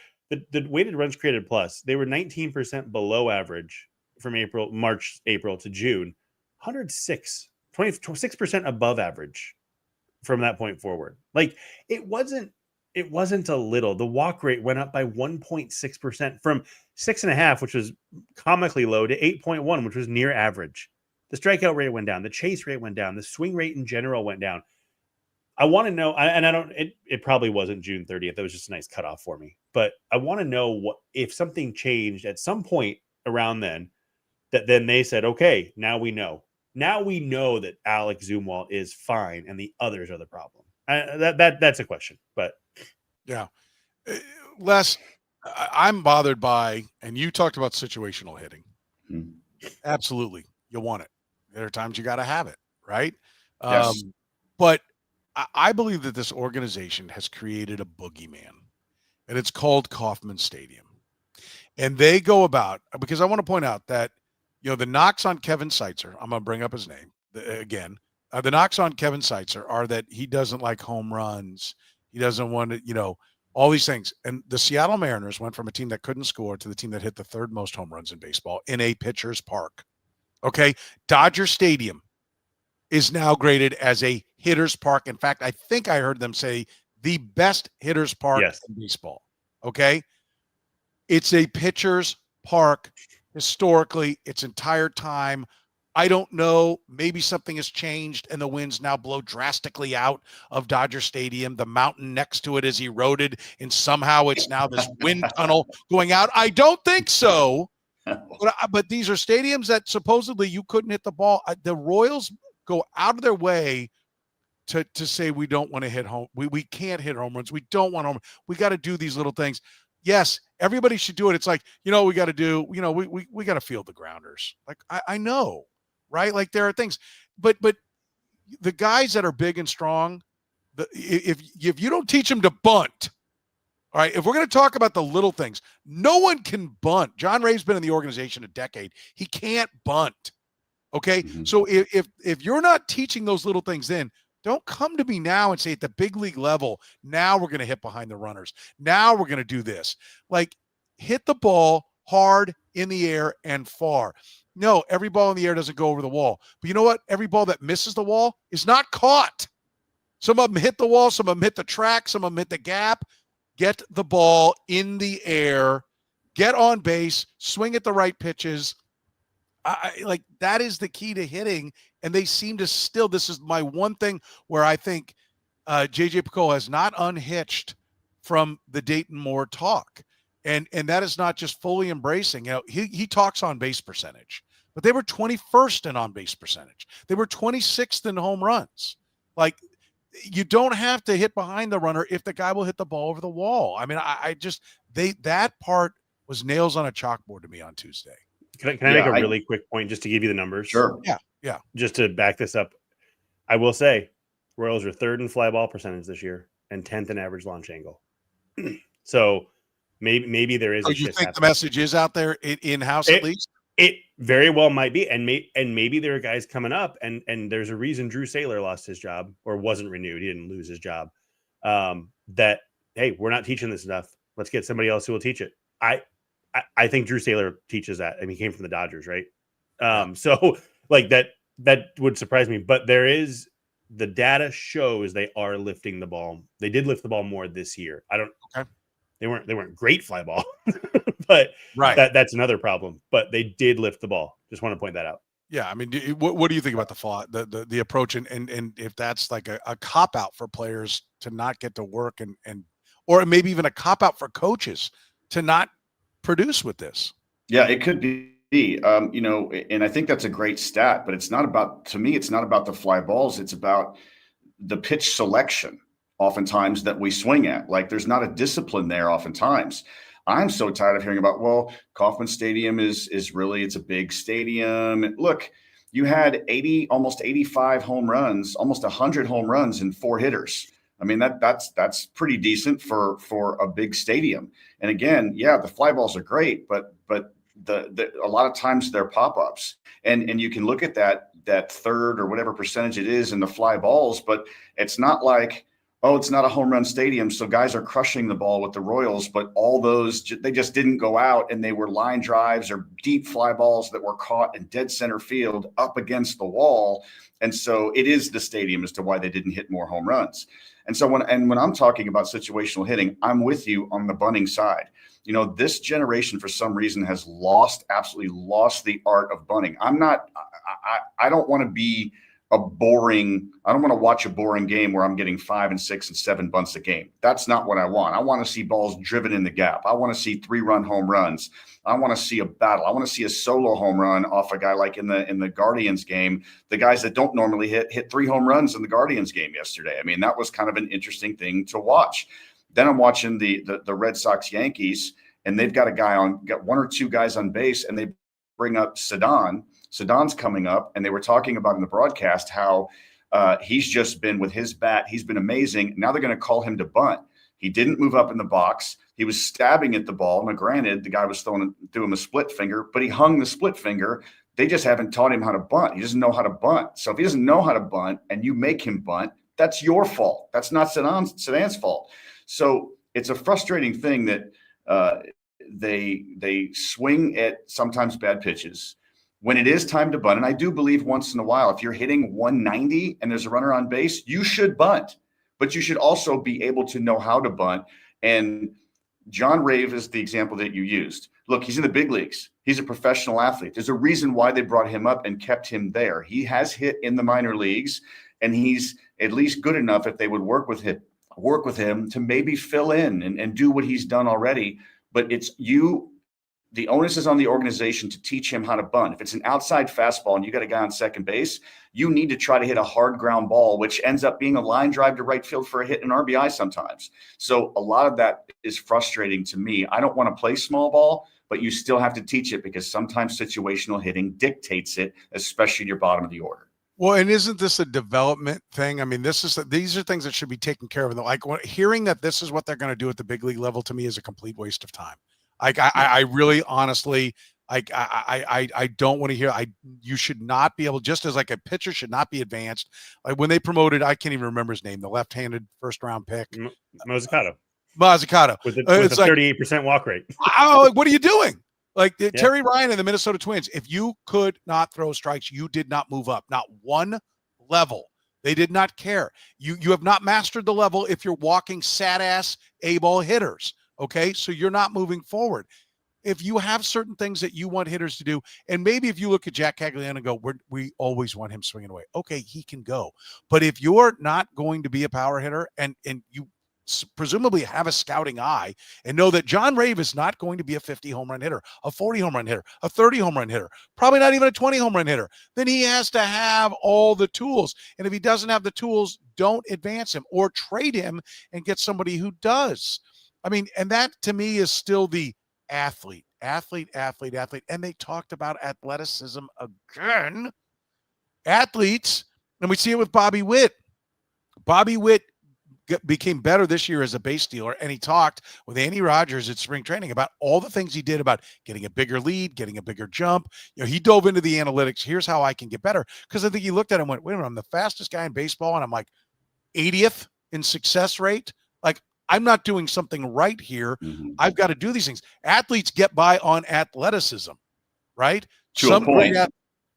weighted runs created plus. They were 19% below average from March, April to June. 26% above average from that point forward. Like it wasn't a little. The walk rate went up by 1.6% from 6.5, which was comically low, to 8.1, which was near average. The strikeout rate went down. The chase rate went down. The swing rate in general went down. I want to know, and I don't, it probably wasn't June 30th. That was just a nice cutoff for me. But I want to know what if something changed at some point around then, that then they said, okay, now we know. Now we know that Alex Zumwalt is fine and the others are the problem. That's a question. But yeah, Les, I'm bothered by, and you talked about situational hitting. Absolutely. You want it. There are times you got to have it, right? Yes. But I believe that this organization has created a boogeyman, and it's called Kauffman Stadium. And they go about, because I want to point out that, the knocks on Kevin Seitzer, I'm going to bring up his name again. The knocks on Kevin Seitzer are that he doesn't like home runs. He doesn't want to, all these things. And the Seattle Mariners went from a team that couldn't score to the team that hit the third most home runs in baseball in a pitcher's park. Okay. Dodger Stadium is now graded as a hitter's park. In fact, I think I heard them say the best hitter's park in baseball. Okay. It's a pitcher's park historically its entire time. I don't know. Maybe something has changed and the winds now blow drastically out of Dodger Stadium. The mountain next to it is eroded and somehow it's now this wind tunnel going out. I don't think so. But these are stadiums that supposedly you couldn't hit the ball. The Royals go out of their way to say we don't want to hit home. We can't hit home runs. We don't want home. We got to do these little things. Yes, everybody should do it. It's like, we got to do, we got to field the grounders. Like I know, right? Like there are things, but the guys that are big and strong, if you don't teach them to bunt, all right, if we're going to talk about the little things, no one can bunt. John Ray's been in the organization a decade. He can't bunt. Okay. Mm-hmm. So if you're not teaching those little things, then don't come to me now and say at the big league level, now we're going to hit behind the runners. Now we're going to do this. Like hit the ball hard in the air, and far. No, every ball in the air doesn't go over the wall. But you know what? Every ball that misses the wall is not caught. Some of them hit the wall, some of them hit the track, some of them hit the gap. Get the ball in the air, get on base, swing at the right pitches. Like that is the key to hitting. And they seem to still, this is my one thing where I think JJ Picollo has not unhitched from the Dayton Moore talk. And that is not just fully embracing. You know, he talks on base percentage, but they were 21st in on base percentage. They were 26th in home runs. Like, you don't have to hit behind the runner if the guy will hit the ball over the wall. I mean, that part was nails on a chalkboard to me on Tuesday. Can I make a really quick point just to give you the numbers? Sure. Yeah. Just to back this up, I will say Royals are 3rd in fly ball percentage this year and 10th in average launch angle. So maybe there is. So you think the message is out there in-house at least? It very well might be, and maybe there are guys coming up, and there's a reason Drew Saylor lost his job or wasn't renewed. He didn't lose his job. That hey, we're not teaching this stuff. Let's get somebody else who will teach it. I think Drew Saylor teaches that, and he came from the Dodgers, right? So like that would surprise me, but the data shows they are lifting the ball. They did lift the ball more this year. They weren't great fly ball, but that's another problem. But they did lift the ball. Just want to point that out. Yeah, I mean, what do you think about the approach and if that's like a cop out for players to not get to work and or maybe even a cop out for coaches to not produce with this? Yeah, it could be. And I think that's a great stat, but it's not about the fly balls. It's about the pitch selection. Oftentimes that we swing at, like there's not a discipline there. Oftentimes, I'm so tired of hearing about, well, Kauffman Stadium is really, it's a big stadium. Look, you had almost 85 home runs, almost 100 home runs and 4 hitters. I mean, that's pretty decent for a big stadium. And again, yeah, the fly balls are great, but a lot of times they're pop-ups, and you can look at that third or whatever percentage it is in the fly balls, but it's not like, oh, it's not a home run stadium, so guys are crushing the ball with the Royals, but all those, they just didn't go out, and they were line drives or deep fly balls that were caught in dead center field up against the wall. And so it is the stadium as to why they didn't hit more home runs. And so when I'm talking about situational hitting, I'm with you on the bunting side. You know, this generation for some reason has absolutely lost the art of bunting. I don't want to watch a boring game where I'm getting 5 and 6 and 7 bunts a game. That's not what I want. I want to see balls driven in the gap. I want to see 3-run home runs. I want to see a battle. I want to see a solo home run off a guy like in the Guardians game. The guys that don't normally hit 3 home runs in the Guardians game yesterday. I mean, that was kind of an interesting thing to watch. Then I'm watching the Red Sox Yankees, and they've got got 1 or 2 guys on base, and they bring up Cedon. Cedon's coming up, and they were talking about in the broadcast how he's just been with his bat. He's been amazing. Now they're going to call him to bunt. He didn't move up in the box. He was stabbing at the ball. Now, granted, the guy was through him a split finger, but he hung the split finger. They just haven't taught him how to bunt. He doesn't know how to bunt. So if he doesn't know how to bunt and you make him bunt, that's your fault. That's not Cedon's fault. So it's a frustrating thing that they swing at sometimes bad pitches. When it is time to bunt, and I do believe once in a while, if you're hitting 190 and there's a runner on base, you should bunt, but you should also be able to know how to bunt. And John Rave is the example that you used. Look, he's in the big leagues. He's a professional athlete. There's a reason why they brought him up and kept him there. He has hit in the minor leagues, and he's at least good enough if they would work with him to maybe fill in and do what he's done already. But the onus is on the organization to teach him how to bunt. If it's an outside fastball and you got a guy on second base, you need to try to hit a hard ground ball, which ends up being a line drive to right field for a hit and RBI sometimes. So a lot of that is frustrating to me. I don't want to play small ball, but you still have to teach it because sometimes situational hitting dictates it, especially in your bottom of the order. Well, and isn't this a development thing? I mean, these are things that should be taken care of. Like hearing that this is what they're going to do at the big league level to me is a complete waste of time. Like I really honestly, I don't want to hear. You should not be able, just as like a pitcher should not be advanced. Like when they promoted, I can't even remember his name, the left-handed first-round pick, Mozzicato with a 38% walk rate. Oh, what are you doing? Like Terry Ryan and the Minnesota Twins, if you could not throw strikes, you did not move up, not one level. They did not care. You have not mastered the level if you're walking sad-ass A-ball hitters, okay? So you're not moving forward. If you have certain things that you want hitters to do, and maybe if you look at Jack Cagliano and go, we always want him swinging away. Okay, he can go. But if you're not going to be a power hitter and you presumably have a scouting eye and know that John Rave is not going to be a 50 home run hitter, a 40 home run hitter, a 30 home run hitter, probably not even a 20 home run hitter, then he has to have all the tools. And if he doesn't have the tools, don't advance him or trade him and get somebody who does. I mean, and that to me is still the athlete. And they talked about athleticism again. Athletes, and we see it with Bobby Witt. Bobby Witt became better this year as a base stealer, and he talked with Andy Rogers at spring training about all the things he did about getting a bigger lead, getting a bigger jump. You know, he dove into the analytics. Here's how I can get better. Because I think he looked at him and went, wait a minute, I'm the fastest guy in baseball, and I'm like 80th in success rate. Like, I'm not doing something right here. Mm-hmm. I've got to do these things. Athletes get by on athleticism, right? To a point.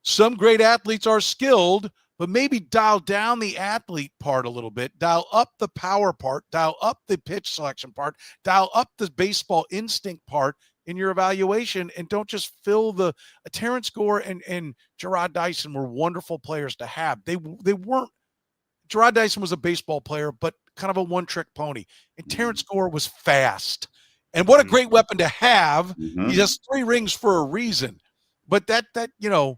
Some great athletes are skilled, but maybe dial down the athlete part a little bit, dial up the power part, dial up the pitch selection part, dial up the baseball instinct part in your evaluation, and don't just fill the Terrence Gore and Gerard Dyson were wonderful players to have. They weren't. Gerard Dyson was a baseball player, but kind of a one-trick pony. And Terrence Gore was fast. And what a great weapon to have. Mm-hmm. He has 3 rings for a reason. But that you know,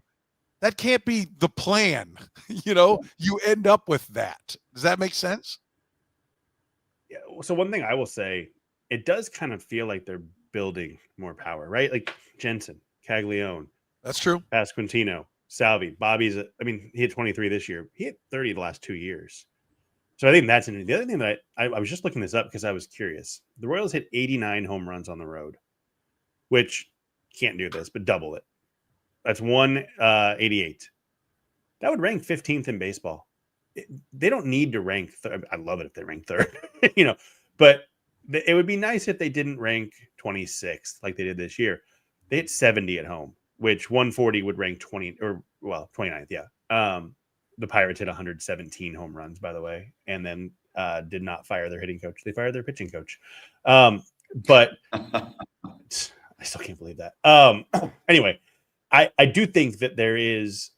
that can't be the plan. You know, you end up with that. Does that make sense? Yeah. So one thing I will say, it does kind of feel like they're building more power, right? Like Jensen, Caglione. That's true. Pasquantino, Salvy, Bobby's. I mean, he hit 23 this year. He hit 30 the last 2 years. So I think that's the other thing that I was just looking this up because I was curious. The Royals hit 89 home runs on the road, which can't do this, but double it. That's 188. That would rank 15th in baseball. They don't need to rank third. I love it if they rank third, you know, but it would be nice if they didn't rank 26th like they did this year. They hit 70 at home, which 140 would rank 29th. Yeah. The Pirates hit 117 home runs, by the way, and then did not fire their hitting coach. They fired their pitching coach. But I still can't believe that. Anyway, I do think that there is.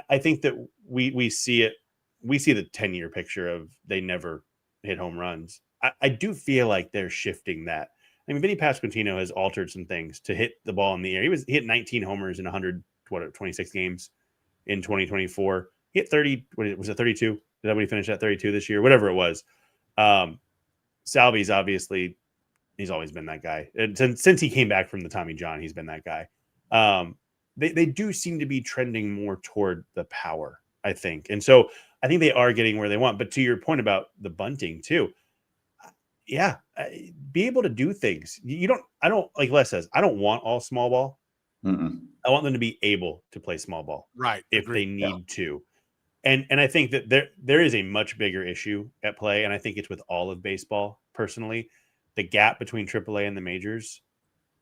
I think that we see it. We see the 10-year picture of they never hit home runs. I do feel like they're shifting that. I mean, Vinny Pasquantino has altered some things to hit the ball in the air. He hit 19 homers in 26 games in 2024. He hit 30. Was it 32? Is that when he finished at 32 this year? Whatever it was. Salvy's obviously, he's always been that guy. And since he came back from the Tommy John, he's been that guy. They do seem to be trending more toward the power, I think. And so I think they are getting where they want. But to your point about the bunting too, yeah, be able to do things. I don't, like Les says, I don't want all small ball. Mm-mm. I want them to be able to play small ball, Right. if they need to. And I think that there is a much bigger issue at play, and I think it's with all of baseball. Personally, the gap between AAA and the majors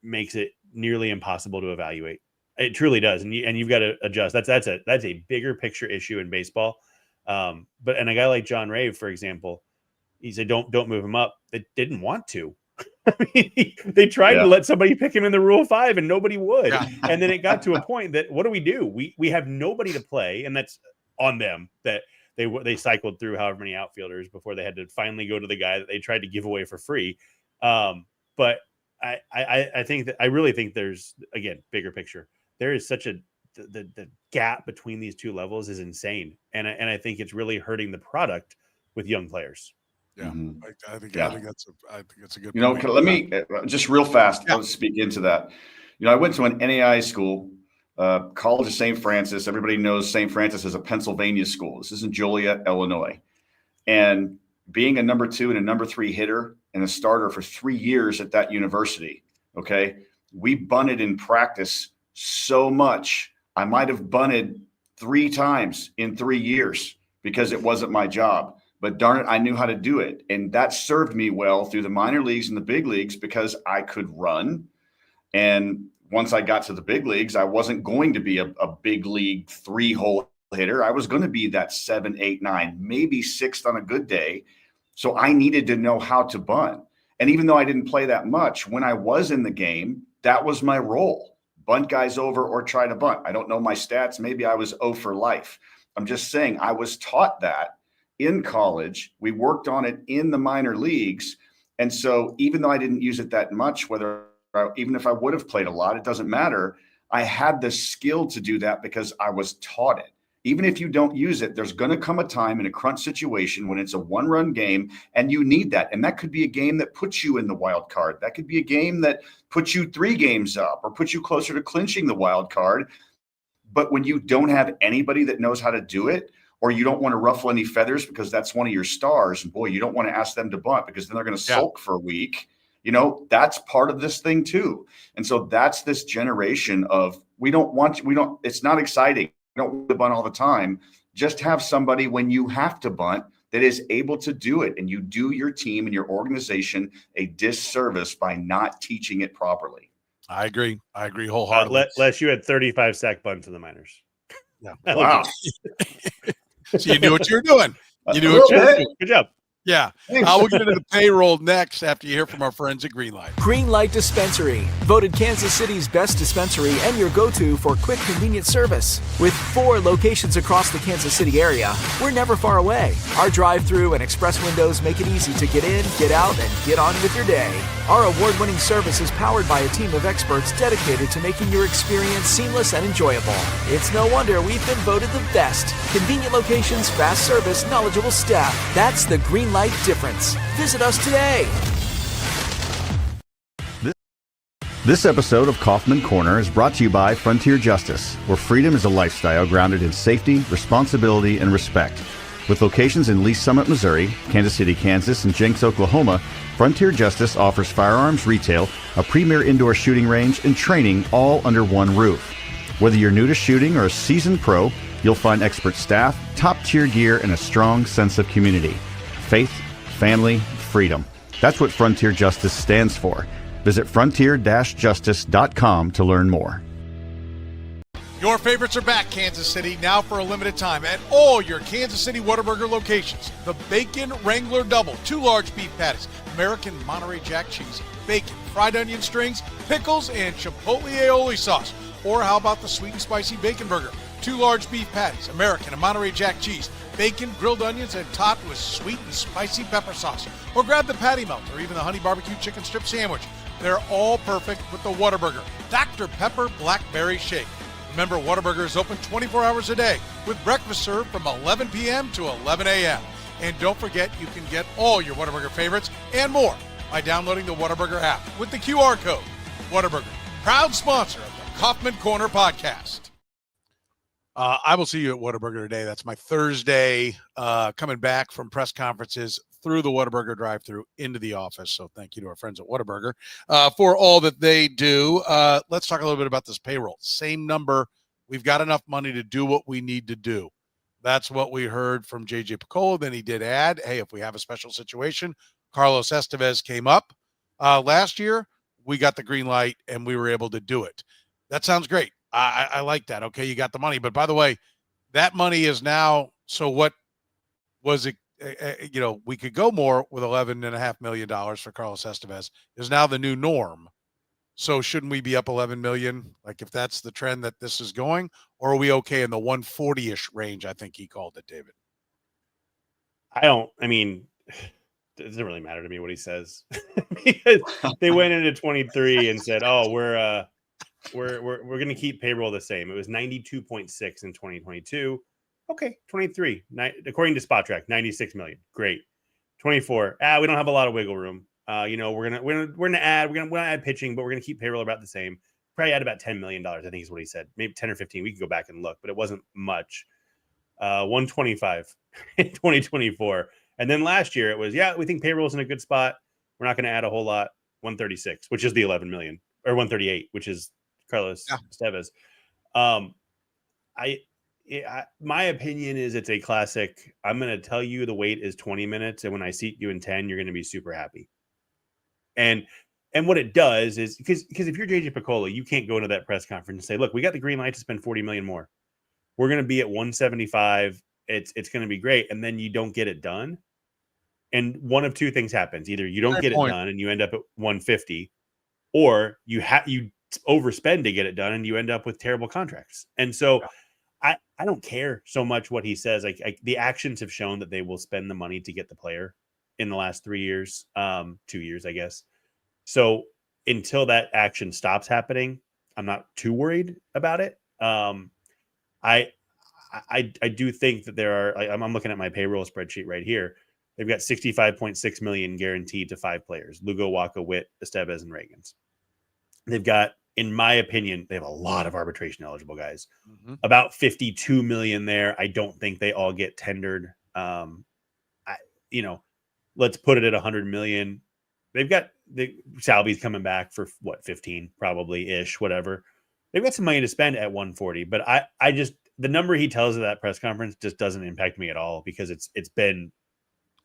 makes it nearly impossible to evaluate. It truly does, and you've got to adjust. That's a bigger picture issue in baseball. And a guy like John Rave, for example, he said, "Don't move him up." They didn't want to. I mean, they tried to let somebody pick him in the Rule 5, and nobody would. Yeah. And then it got to a point that what do? We have nobody to play, and that's on them that they cycled through however many outfielders before they had to finally go to the guy that they tried to give away for free. But I think that I really think there's, again, bigger picture. There is such the gap between these two levels is insane, and I think it's really hurting the product with young players. Yeah, Mm-hmm. I think that's a good. You know, point. let me just real fast. Let's speak into that. You know, I went to an NAI school, College of St. Francis. Everybody knows St. Francis is a Pennsylvania school. This is in Joliet, Illinois, and being a number 2 and a number 3 hitter and a starter for 3 years at that university. Okay, we bunted in practice so much. I might have bunted 3 times in 3 years because it wasn't my job. But darn it, I knew how to do it. And that served me well through the minor leagues and the big leagues because I could run. And once I got to the big leagues, I wasn't going to be a big league 3-hole hitter. I was going to be that 7, 8, 9, maybe 6th on a good day. So I needed to know how to bunt. And even though I didn't play that much, when I was in the game, that was my role. Bunt guys over or try to bunt. I don't know my stats. Maybe I was 0 for life. I'm just saying I was taught that in college. We worked on it in the minor leagues. And so even though I didn't use it that much, even if I would have played a lot, it doesn't matter. I had the skill to do that because I was taught it. Even if you don't use it, there's going to come a time in a crunch situation when it's a 1-run game and you need that. And that could be a game that puts you in the wild card. That could be a game that puts you 3 games up or puts you closer to clinching the wild card. But when you don't have anybody that knows how to do it, or you don't want to ruffle any feathers because that's one of your stars, and boy, you don't want to ask them to bunt because then they're going to sulk for a week. That's part of this thing too. And so that's this generation of it's not exciting. We don't want to bunt all the time. Just have somebody when you have to bunt that is able to do it. And you do your team and your organization a disservice by not teaching it properly. I agree wholeheartedly. Les, you had 35 sack bunts in the minors. Yeah. Wow. So you knew what you were doing. Good job. Yeah. We'll get into the payroll next after you hear from our friends at Greenlight. Greenlight Dispensary, voted Kansas City's best dispensary and your go-to for quick, convenient service. With 4 locations across the Kansas City area, we're never far away. Our drive-thru and express windows make it easy to get in, get out, and get on with your day. Our award-winning service is powered by a team of experts dedicated to making your experience seamless and enjoyable. It's no wonder we've been voted the best. Convenient locations, fast service, knowledgeable staff. That's the Greenlight difference. Visit us today. This episode of Kaufman Corner is brought to you by Frontier Justice, where freedom is a lifestyle grounded in safety, responsibility, and respect. With locations in Lee's Summit, Missouri, Kansas City, Kansas, and Jenks, Oklahoma, Frontier Justice offers firearms retail, a premier indoor shooting range, and training all under one roof. Whether you're new to shooting or a seasoned pro, you'll find expert staff, top-tier gear, and a strong sense of community. Faith, family, freedom. That's what Frontier Justice stands for. Visit frontier-justice.com to learn more. Your favorites are back, Kansas City, now for a limited time at all your Kansas City Whataburger locations. The Bacon Wrangler Double, 2 large beef patties, American Monterey Jack cheese, bacon, fried onion strings, pickles, and chipotle aioli sauce. Or how about the sweet and spicy bacon burger? 2 large beef patties, American and Monterey Jack cheese, bacon, grilled onions, and topped with sweet and spicy pepper sauce. Or grab the patty melt or even the honey barbecue chicken strip sandwich. They're all perfect with the Whataburger Dr. Pepper Blackberry Shake. Remember, Whataburger is open 24 hours a day with breakfast served from 11 p.m. to 11 a.m. And don't forget, you can get all your Whataburger favorites and more by downloading the Whataburger app with the QR code. Whataburger, proud sponsor of the Kaufman Corner podcast. I will see you at Whataburger today. That's my Thursday coming back from press conferences through the Whataburger drive-thru into the office. So thank you to our friends at Whataburger for all that they do. Let's talk a little bit about this payroll. Same number. We've got enough money to do what we need to do. That's what we heard from J.J. Picollo. Then he did add, hey, if we have a special situation, Carlos Estevez came up last year. We got the green light and we were able to do it. That sounds great. I like that. Okay, you got the money. But by the way, that money is now, so what was it? We could go more with $11.5 million for Carlos Estevez is now the new norm. So shouldn't we be up 11 million? Like if that's the trend that this is going, or are we okay in the 140-ish range? I think he called it, David. It doesn't really matter to me what he says because they went into 23 and said, oh, we're going to keep payroll the same. It was 92.6 in 2022. Okay, 23. According to Spot Track, 96 million. Great. 24. We don't have a lot of wiggle room. We're gonna add pitching, but we're gonna keep payroll about the same. Probably add about $10 million. I think is what he said. Maybe 10 or 15. We can go back and look, but it wasn't much. 125 in 2024. And then last year it was, we think payroll's in a good spot. We're not going to add a whole lot. 136, which is the 11 million, or 138, which is Carlos Estevez. My opinion is it's a classic. I'm going to tell you the wait is 20 minutes, and when I seat you in 10, you're going to be super happy. And And what it does is because if you're JJ Picollo, you can't go into that press conference and say, look, we got the green light to spend 40 million more. We're going to be at 175. It's going to be great. And then you don't get it done. And one of two things happens. Either you don't Fair get point. it done and you end up at 150, or you overspend to get it done and you end up with terrible contracts. And so I don't care so much what he says. Like the actions have shown that they will spend the money to get the player in the last 3 years, 2 years, I guess. So until that action stops happening, I'm not too worried about it. I do think that there are. I'm looking at my payroll spreadsheet right here. They've got 65.6 million guaranteed to 5 players: Lugo, Waka, Witt, Estevez, and Reagans. They've got, in my opinion, they have a lot of arbitration eligible guys. Mm-hmm. About 52 million there. I don't think they all get tendered. Let's put it at 100 million. They've got Salvy's coming back for what, 15 probably ish, whatever. They've got some money to spend at 140, but I just, the number he tells at that press conference just doesn't impact me at all, because it's been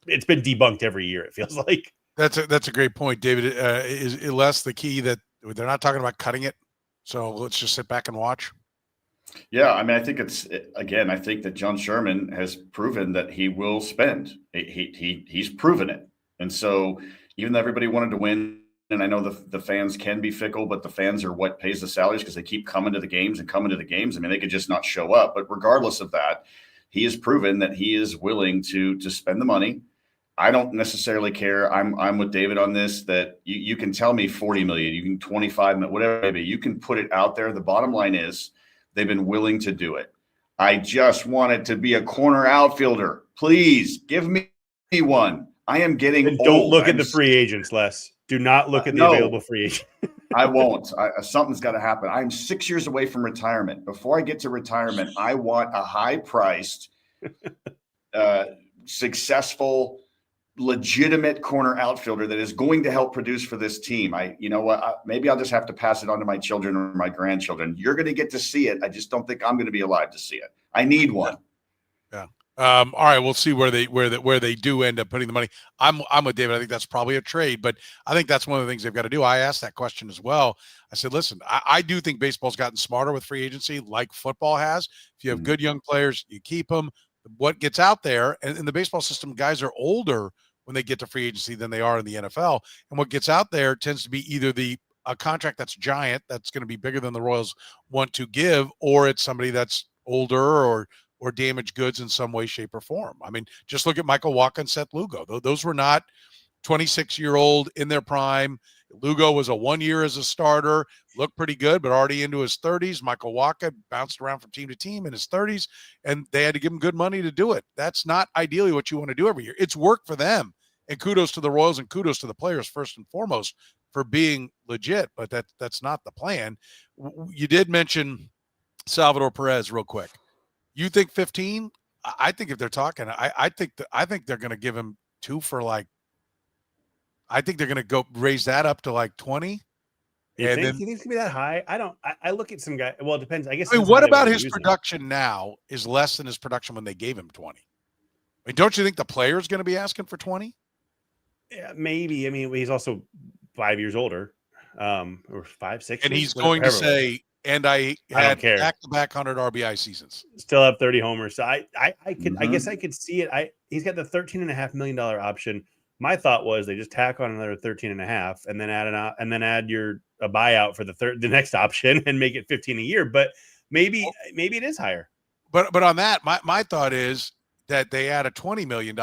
debunked every year, it feels like. That's a great point, David. Is less the key that they're not talking about cutting it, so let's just sit back and watch? Yeah, I mean, I think I think that John Sherman has proven that he will spend. He's proven it. And so even though everybody wanted to win, and I know the fans can be fickle, but the fans are what pays the salaries, because they keep coming to the games. I mean, they could just not show up. But regardless of that, he has proven that he is willing to spend the money. I don't necessarily care. I'm with David on this, that you can tell me 40 million, you can 25 million, whatever maybe. You can put it out there. The bottom line is they've been willing to do it. I just wanted to be a corner outfielder. Please give me one. I am getting old. Don't look at the free agents, Les. Do not look at the available free agent. I won't. Something's got to happen. I'm 6 years away from retirement. Before I get to retirement, I want a high-priced, successful, legitimate corner outfielder that is going to help produce for this team. Maybe I'll just have to pass it on to my children or my grandchildren. You're going to get to see it. I just don't think I'm going to be alive to see it. I need one. Yeah. All right. We'll see where they do end up putting the money. I'm with David. I think that's probably a trade, but I think that's one of the things they've got to do. I asked that question as well. I said, listen, I do think baseball's gotten smarter with free agency, like football has. If you have good young players, you keep them. What gets out there, and in the baseball system, guys are older when they get to free agency than they are in the NFL. And what gets out there tends to be either a contract that's giant, that's going to be bigger than the Royals want to give, or it's somebody that's older or damaged goods in some way, shape, or form. I mean, just look at Michael Wacha and Seth Lugo. Those were not 26-year-old in their prime. Lugo was a 1 year as a starter, looked pretty good, but already into his 30s. Michael Wacha bounced around from team to team in his 30s, and they had to give him good money to do it. That's not ideally what you want to do every year. It's work for them, and kudos to the Royals and kudos to the players first and foremost for being legit, but that's not the plan. You did mention Salvador Perez real quick. You think 15? I think if they're talking, I think they're going to give him 2 for I think they're going to go raise that up to 20. You think it's going to be that high? I look at some guy. Well, it depends. I guess. I mean, what about his production now is less than his production when they gave him 20? I mean, don't you think the player's going to be asking for 20? Yeah, maybe. I mean, he's also 5 years older, or 5, 6. And he's going to say, and I had back-to-back 100 RBI seasons. Still have 30 homers. So I guess I could see it. He's got the $13.5 million option. My thought was they just tack on another 13.5 and then add a buyout for the next option and make it 15 a year. But maybe it is higher. But on that, my thought is that they add a $20 million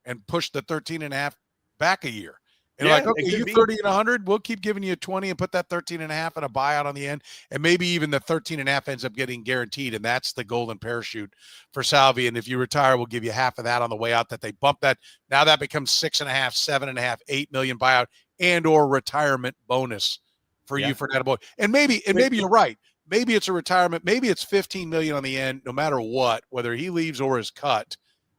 and push the 13.5 back a year. And okay, you 30 and 100, we'll keep giving you 20 and put that 13.5 and a buyout on the end. And maybe even the 13.5 ends up getting guaranteed. And that's the golden parachute for Salvy. And if you retire, we'll give you half of that on the way out, that they bump that. Now that becomes 6.5, 7.5, 8 million buyout and or retirement bonus for you for that boy. And maybe you're right. Maybe it's a retirement. Maybe it's 15 million on the end, no matter what, whether he leaves or is cut.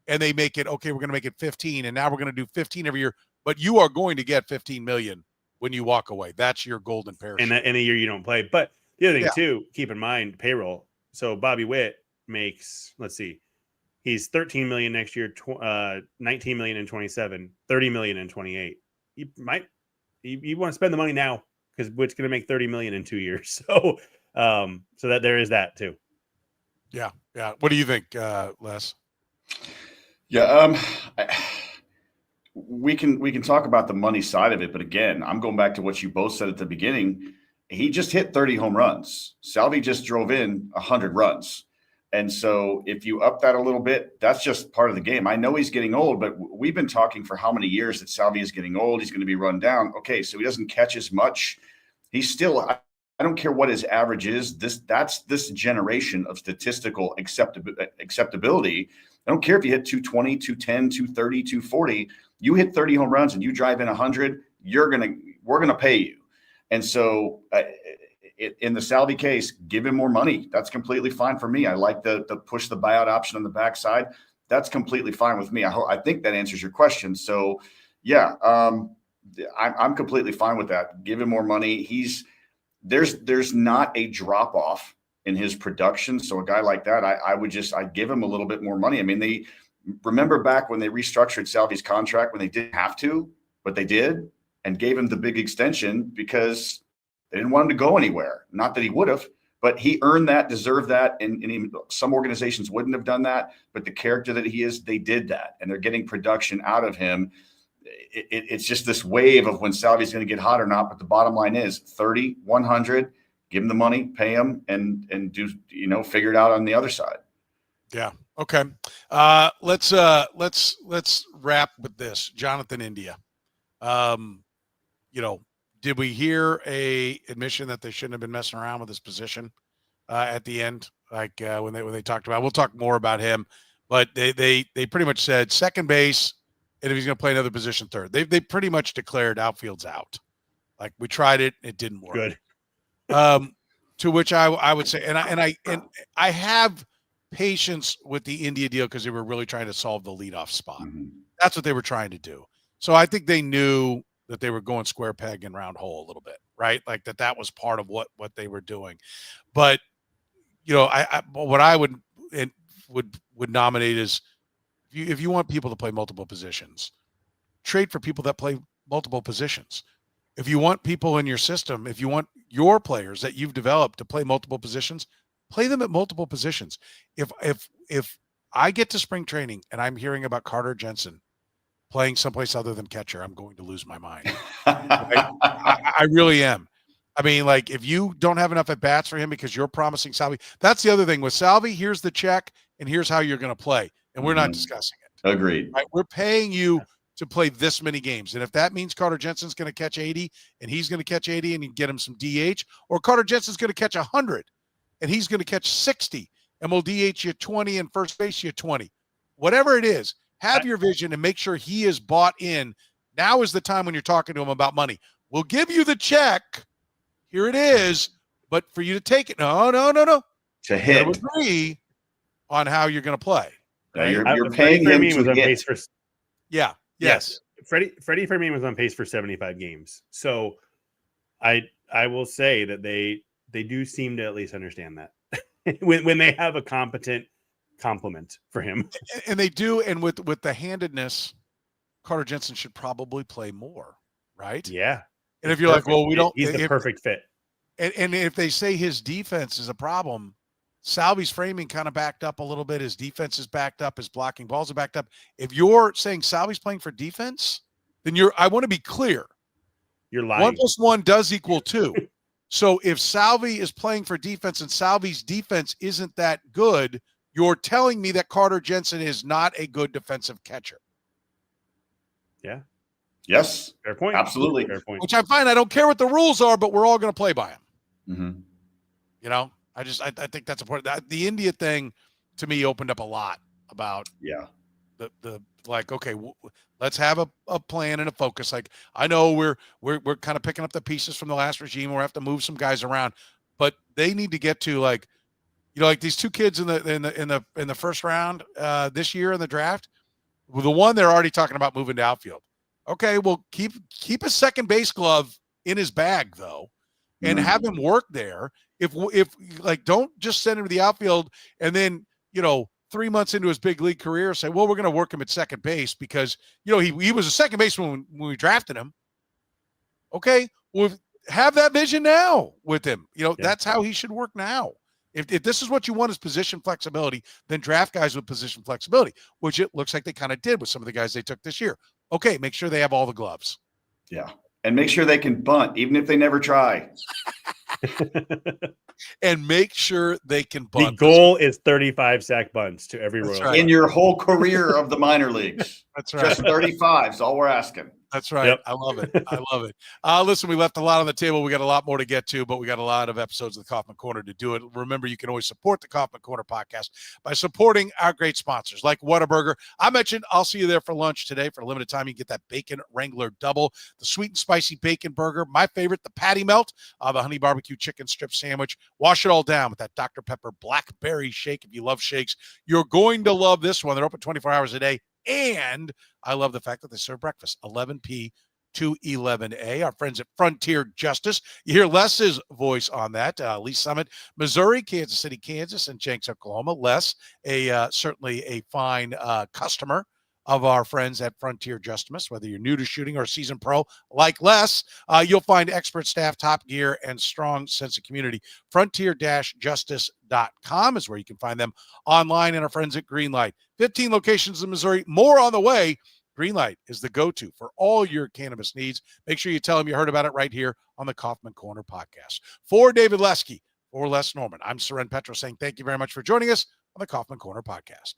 And they make it, okay, we're going to make it 15. And now we're going to do 15 every year. But you are going to get 15 million when you walk away. That's your golden parachute. And in a year you don't play. But the other thing too, keep in mind payroll. So Bobby Witt makes, let's see, he's 13 million next year, 19 million in 27, 30 million in 28. He might You want to spend the money now because it's going to make $30 million in 2 years. So, so that there is that too. Yeah. What do you think, Les? Yeah, we can talk about the money side of it, but again, I'm going back to what you both said at the beginning. He just hit 30 home runs. Salvy just drove in 100 runs. And so if you up that a little bit, that's just part of the game. I know he's getting old, but we've been talking for how many years that Salvy is getting old. He's going to be run down. Okay, so he doesn't catch as much. He's still, I don't care what his average is. That's this generation of statistical acceptability. I don't care if you hit 220, 210, 230, 240. You hit 30 home runs and you drive in 100, we're going to pay you. And so in the Salvy case, give him more money. That's completely fine for me. I like the push the buyout option on the backside. That's completely fine with me. I think that answers your question. So, yeah, I'm completely fine with that. Give him more money. There's not a drop off in his production. So a guy like that, I'd give him a little bit more money. I mean, they remember back when they restructured Salvy's contract when they didn't have to, but they did and gave him the big extension because they didn't want him to go anywhere. Not that he would have, but he earned that, deserved that. And some organizations wouldn't have done that, but the character that he is, they did that. And they're getting production out of him. It's just this wave of when Salvy's going to get hot or not. But the bottom line is 30, 100, give him the money, pay him, and do, figure it out on the other side. Yeah. Okay. Let's wrap with this. Jonathan India. Did we hear a admission that they shouldn't have been messing around with his position at the end? Like when they talked about, we'll talk more about him, but they pretty much said second base, and if he's going to play another position, third. They pretty much declared outfield's out. Like we tried it, it didn't work. Good. To which I would say, and I have patience with the India deal because they were really trying to solve the leadoff spot. Mm-hmm. That's what they were trying to do. So I think they knew that they were going square peg and round hole a little bit, right? Like that was part of what they were doing. But what I would nominate is if you want people to play multiple positions, trade for people that play multiple positions. If you want people in your system, if you want your players that you've developed to play multiple positions, play them at multiple positions. If I get to spring training and I'm hearing about Carter Jensen playing someplace other than catcher, I'm going to lose my mind. I really am. I mean, like if you don't have enough at bats for him because you're promising Salvy, that's the other thing with Salvy. Here's the check, and here's how you're going to play, and we're not discussing it. Agreed. Right? We're paying you to play this many games, and if that means Carter Jensen's going to catch 80, and he's going to catch 80, and you get him some DH, or Carter Jensen's going to catch 100, and he's going to catch 60, and we'll DH you 20 and first base you 20, whatever it is. Have your vision and make sure he is bought in. Now is the time when you're talking to him about money. We'll give you the check. Here it is. But for you to take it, no. To hit. You agree on how you're going to play. Right? You're paying him to hit. Yeah. Yes. Freddie Fermin was on pace for 75 games. So I will say that they do seem to at least understand that when they have a competent compliment for him. And they do. And with the handedness, Carter Jensen should probably play more, right? Yeah. And if you're like, well, we don't. He's the perfect fit. And if they say his defense is a problem, Salvy's framing kind of backed up a little bit. His defense is backed up. His blocking balls are backed up. If you're saying Salvy's playing for defense, then I want to be clear. You're lying. 1 + 1 does equal 2. So if Salvy is playing for defense and Salvy's defense isn't that good, you're telling me that Carter Jensen is not a good defensive catcher. Yeah. Yes. Fair point. Absolutely. Fair point. Which I'm fine. I don't care what the rules are, but we're all going to play by them. Mm-hmm. I think that's important. The India thing to me opened up a lot about the like, okay, let's have a plan and a focus. Like I know we're kind of picking up the pieces from the last regime. We'll have to move some guys around, but they need to get to like these two kids in the first round this year in the draft. Well, the one they're already talking about moving to outfield. Okay, well keep a second base glove in his bag though, and have him work there. If like don't just send him to the outfield and then 3 months into his big league career say, well, we're going to work him at second base because he was a second baseman when we drafted him. Okay, well, have that vision now with him. Yeah. That's how he should work now. If this is what you want is position flexibility, then draft guys with position flexibility, which it looks like they kind of did with some of the guys they took this year. Okay, make sure they have all the gloves. Yeah. And make sure they can bunt, even if they never try. And make sure they can The bunt. goal is 35 sack bunts to every That's Royals. right. In your whole career of the minor leagues. That's right. Just 35 is all we're asking. That's right. Yep. I love it. I love it. Listen, we left a lot on the table. We got a lot more to get to, but we got a lot of episodes of the Kaufman Corner to do it. Remember, you can always support the Kaufman Corner podcast by supporting our great sponsors like Whataburger. I mentioned I'll see you there for lunch today for a limited time. You can get that Bacon Wrangler Double, the sweet and spicy bacon burger. My favorite, the patty melt, the honey barbecue chicken strip sandwich. Wash it all down with that Dr. Pepper blackberry shake. If you love shakes, you're going to love this one. They're open 24 hours a day. And I love the fact that they serve breakfast, 11 p. to 11A. Our friends at Frontier Justice. You hear Les's voice on that. Lee Summit, Missouri, Kansas City, Kansas, and Jenks, Oklahoma. Les, certainly a fine customer of our friends at Frontier Justice. Whether you're new to shooting or a seasoned pro like Les, you'll find expert staff, top gear, and strong sense of community. Frontier-justice.com is where you can find them online, and our friends at Greenlight. 15 locations in Missouri, more on the way. Greenlight is the go-to for all your cannabis needs. Make sure you tell them you heard about it right here on the Kaufman Corner podcast. For David Lesky, for Les Norman, I'm Soren Petro saying thank you very much for joining us on the Kaufman Corner podcast.